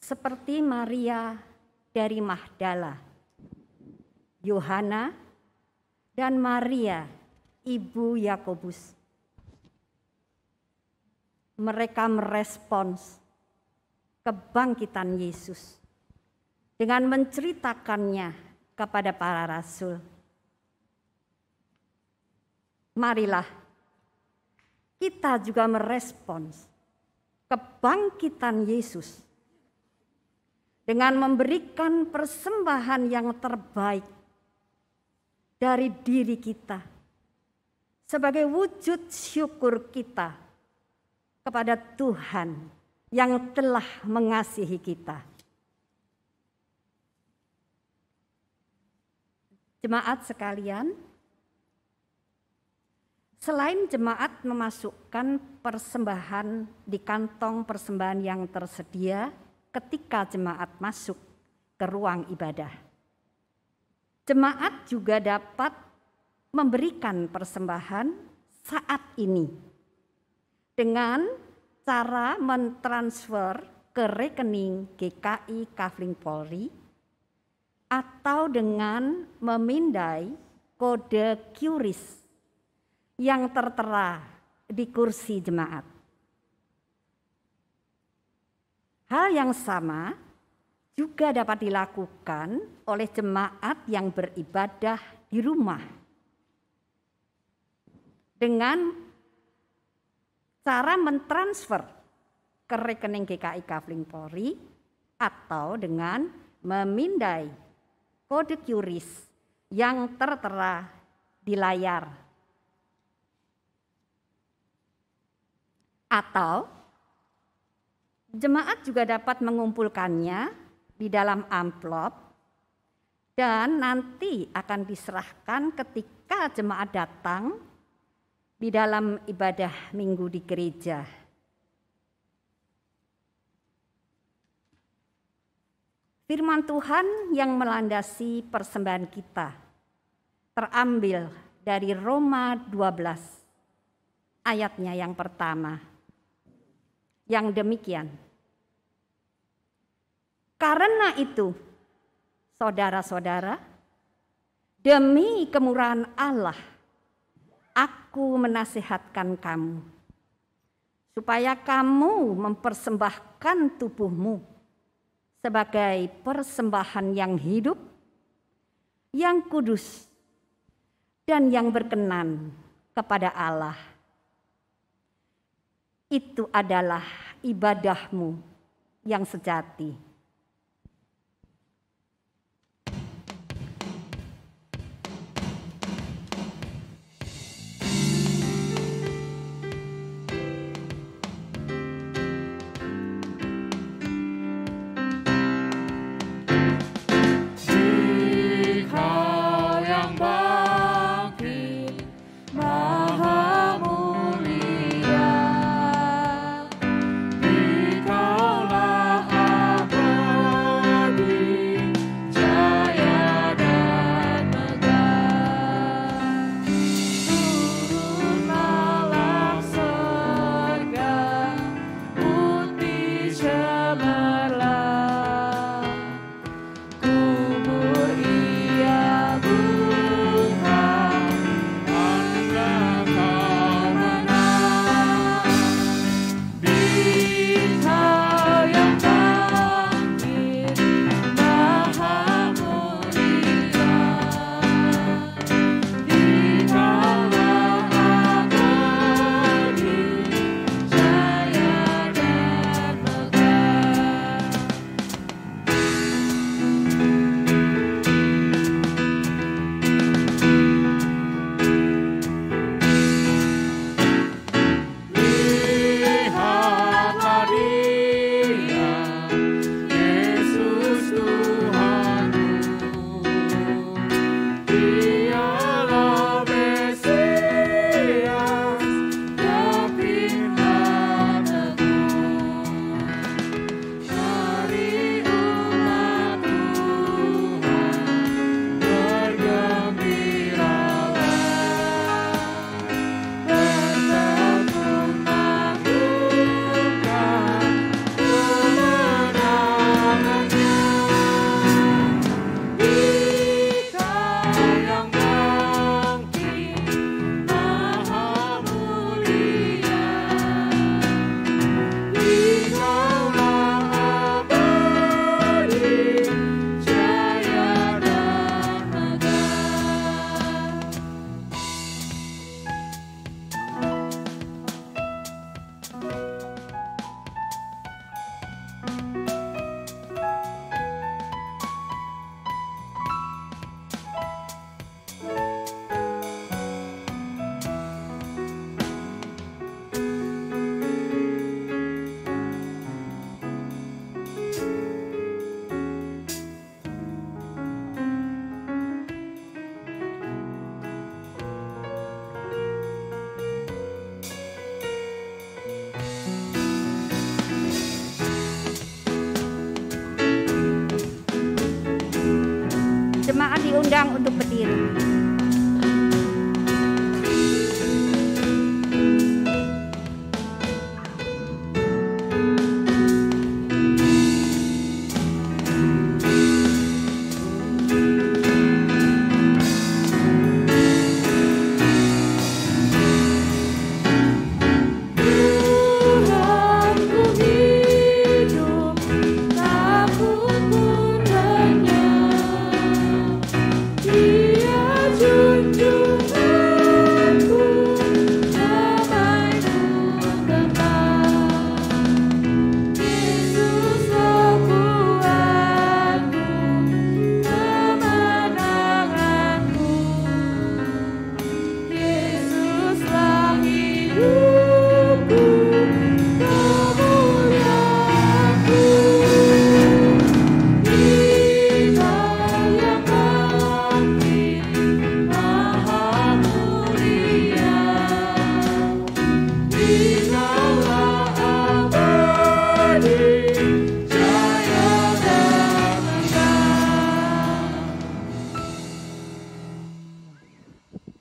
seperti Maria dari Magdala, Yohana, dan Maria, ibu Yakobus. Mereka merespons kebangkitan Yesus dengan menceritakannya kepada para rasul. Marilah kita juga merespons kebangkitan Yesus dengan memberikan persembahan yang terbaik dari diri kita sebagai wujud syukur kita kepada Tuhan yang telah mengasihi kita. Jemaat sekalian, Selain jemaat memasukkan persembahan di kantong persembahan yang tersedia ketika jemaat masuk ke ruang ibadah, jemaat juga dapat memberikan persembahan saat ini dengan cara mentransfer ke rekening GKI Kafling Polri atau dengan memindai kode QRIS yang tertera di kursi jemaat. Hal yang sama juga dapat dilakukan oleh jemaat yang beribadah di rumah dengan cara mentransfer ke rekening GKI Kafling Polri atau dengan memindai kode QRIS yang tertera di layar. Atau jemaat juga dapat mengumpulkannya di dalam amplop dan nanti akan diserahkan ketika jemaat datang di dalam ibadah minggu di gereja. Firman Tuhan yang melandasi persembahan kita terambil dari Roma 12 ayatnya yang pertama. Yang demikian, karena itu, saudara-saudara, demi kemurahan Allah, aku menasihatkan kamu, supaya kamu mempersembahkan tubuhmu sebagai persembahan yang hidup, yang kudus, dan yang berkenan kepada Allah. Itu adalah ibadahmu yang sejati. diundang untuk berdiri.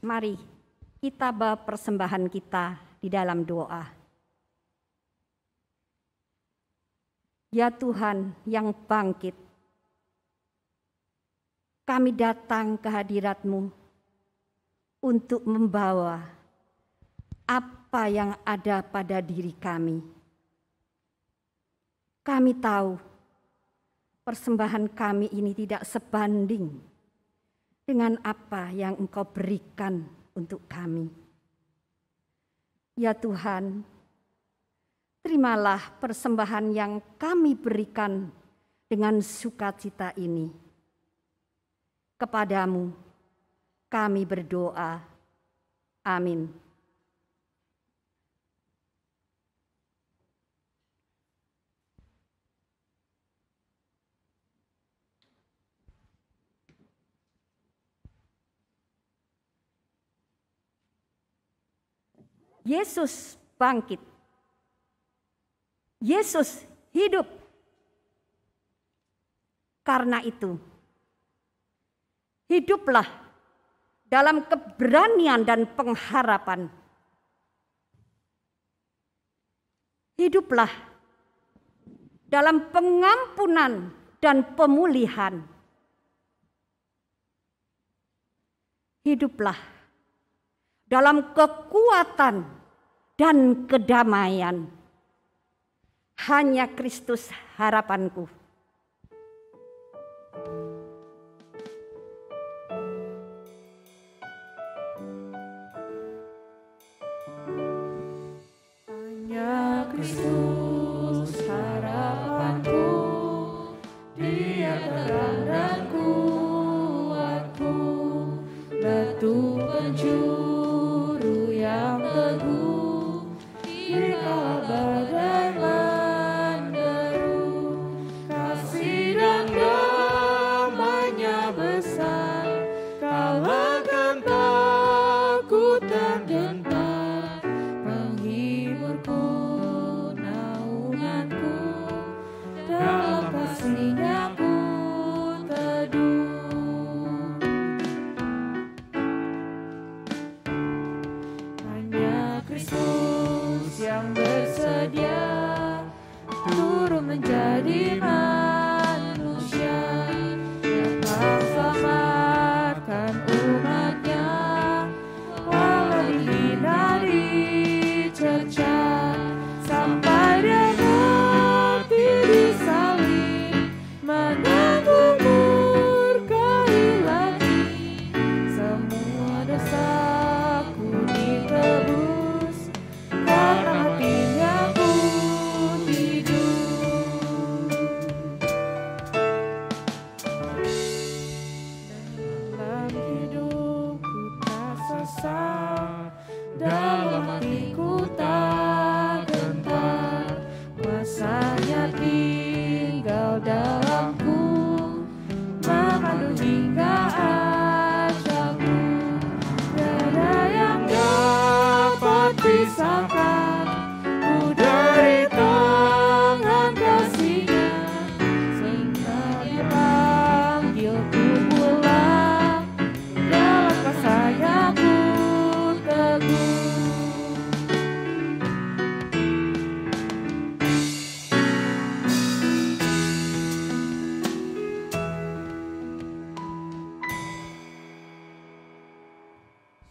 Mari kita bawa persembahan kita di dalam doa. Ya Tuhan yang bangkit, kami datang ke hadirat-Mu untuk membawa apa yang ada pada diri kami. Kami tahu persembahan kami ini tidak sebanding dengan apa yang Engkau berikan untuk kami. Ya Tuhan, terimalah persembahan yang kami berikan dengan sukacita ini. Kepadamu kami berdoa. Amin. Yesus bangkit. Yesus hidup. Karena itu, hiduplah dalam keberanian dan pengharapan. Hiduplah dalam pengampunan dan pemulihan. Hiduplah dalam kekuatan dan kedamaian. Hanya Kristus harapanku. Hanya Kristus harapanku, Dia terang dan kuatku, batu penjuru yang teguh di kala badai menderu. Kasih dan damai-Nya besar, kalahkan takut dan gentar. Penghiburku, naunganku, dalam kasih-Nya ku teduh. Hanya Kristus yang bersedia turun menjadi manusia, yang selamatkan umat-Nya, walau dihina, dicerca, sampai Dia mati di salib, menanggung murka ilahi. Semua dosaku ditebus, karena mati-Nya ku hidup.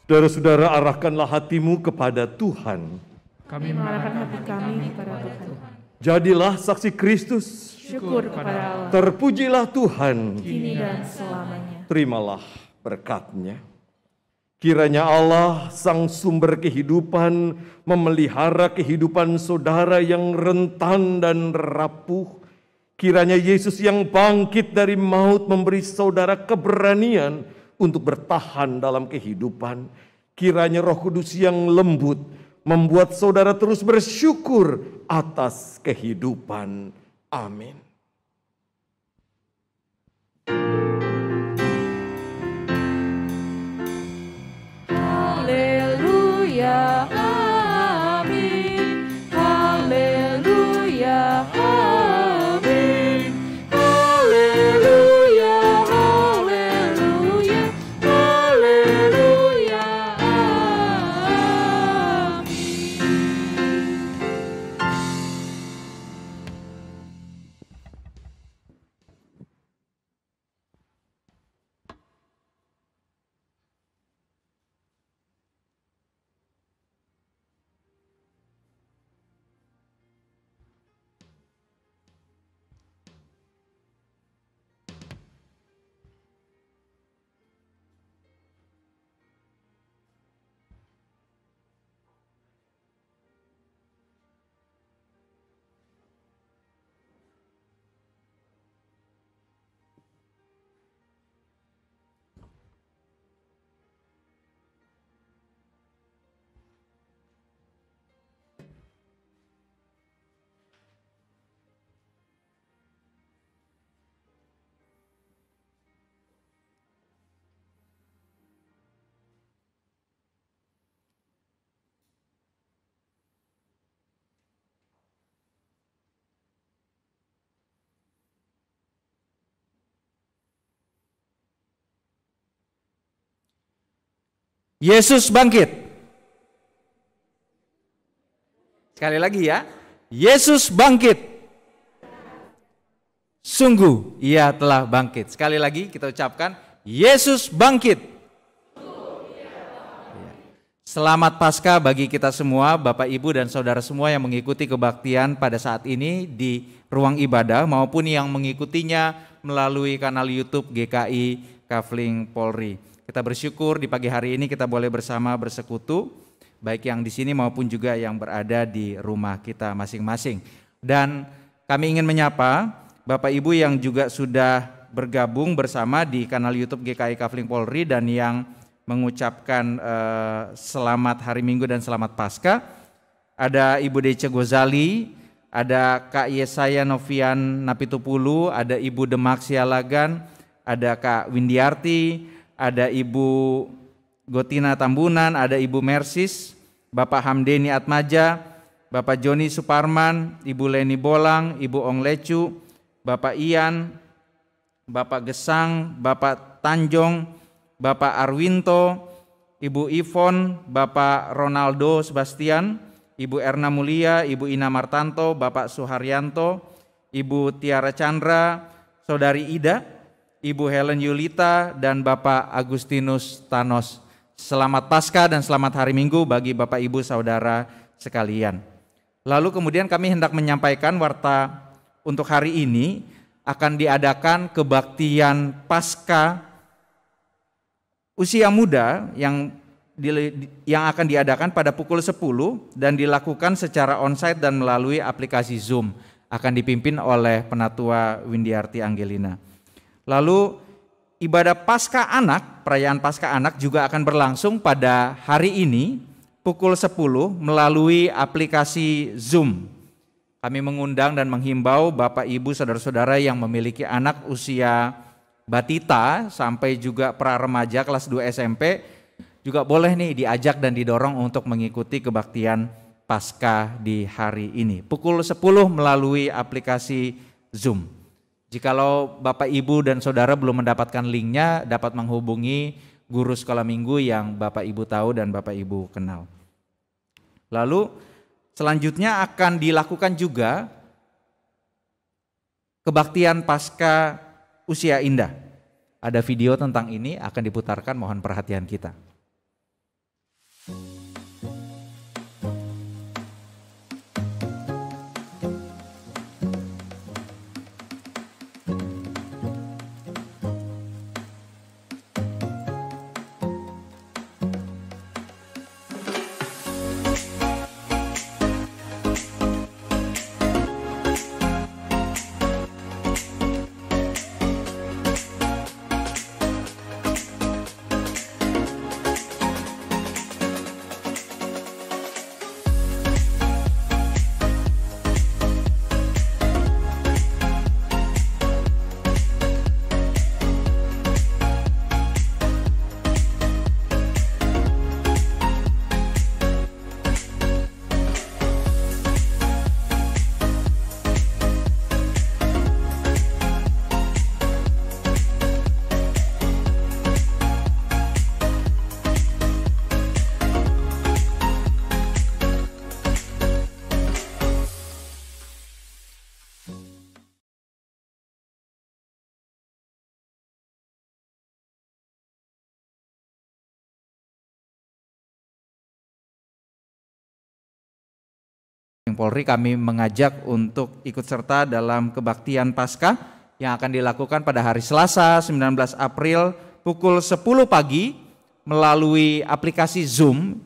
Saudara-saudara, arahkanlah hatimu kepada Tuhan. Kami mengarahkan hati kami kepada Tuhan. Jadilah saksi Kristus. Syukur kepada Allah, Terpujilah Tuhan. kini dan selamanya. Terimalah berkat-Nya. Kiranya Allah, Sang Sumber kehidupan, memelihara kehidupan saudara yang rentan dan rapuh. Kiranya Yesus yang bangkit dari maut memberi saudara keberanian untuk bertahan dalam kehidupan. Kiranya Roh Kudus yang lembut membuat saudara terus bersyukur atas kehidupan. Amin. Haleluya, amin. Haleluya, amin. Haleluya, haleluya, haleluya, amin. Yesus bangkit. Sekali lagi ya. Yesus bangkit. Sungguh ia telah bangkit. Sekali lagi kita ucapkan Yesus bangkit. Selamat Paskah bagi kita semua, Bapak Ibu dan Saudara semua yang mengikuti kebaktian pada saat ini di ruang ibadah maupun yang mengikutinya melalui kanal YouTube GKI Kafling Polri. Kita bersyukur di pagi hari ini kita boleh bersama bersekutu, baik yang di sini maupun juga yang berada di rumah kita masing-masing. Dan kami ingin menyapa Bapak Ibu yang juga sudah bergabung bersama di kanal YouTube GKI Kafling Polri dan yang mengucapkan selamat hari Minggu dan selamat Paskah. Ada Ibu Dece Gozali, ada Kak Yesaya Novian Napitupulu, ada Ibu Demak Sialagan, ada Kak Windiarti, ada Ibu Gotina Tambunan, ada Ibu Mersis, Bapak Hamdeni Atmaja, Bapak Joni Suparman, Ibu Leni Bolang, Ibu Ong Lecu, Bapak Ian, Bapak Gesang, Bapak Tanjong, Bapak Arwinto, Ibu Ivon, Bapak Ronaldo Sebastian, Ibu Erna Mulia, Ibu Ina Martanto, Bapak Suharyanto, Ibu Tiara Chandra, Saudari Ida, Ibu Helen Yulita, dan Bapak Agustinus Thanos. Selamat Paskah dan selamat hari Minggu bagi Bapak Ibu Saudara sekalian. Lalu kemudian kami hendak menyampaikan warta untuk hari ini akan diadakan kebaktian Paskah usia muda yang akan diadakan pada pukul 10 dan dilakukan secara onsite dan melalui aplikasi Zoom. Akan dipimpin oleh Penatua Windiarti Angelina. Lalu ibadah Paskah Anak, perayaan Paskah Anak juga akan berlangsung pada hari ini pukul 10 melalui aplikasi Zoom. Kami mengundang dan menghimbau Bapak Ibu Saudara-saudara yang memiliki anak usia batita sampai juga pra remaja kelas 2 SMP juga boleh nih diajak dan didorong untuk mengikuti kebaktian Paskah di hari ini. Pukul 10 melalui aplikasi Zoom. Jikalau Bapak Ibu dan Saudara belum mendapatkan linknya, dapat menghubungi guru sekolah minggu yang Bapak Ibu tahu dan Bapak Ibu kenal. Lalu selanjutnya akan dilakukan juga kebaktian Paskah Usia Indah. Ada video tentang ini akan diputarkan, mohon perhatian kita. Polri, kami mengajak untuk ikut serta dalam kebaktian Paskah yang akan dilakukan pada hari Selasa 19 April pukul 10 pagi melalui aplikasi Zoom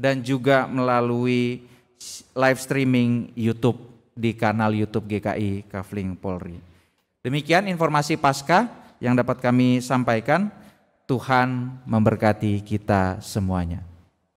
dan juga melalui live streaming YouTube di kanal YouTube GKI Kafling Polri. Demikian informasi Paskah yang dapat kami sampaikan. Tuhan memberkati kita semuanya.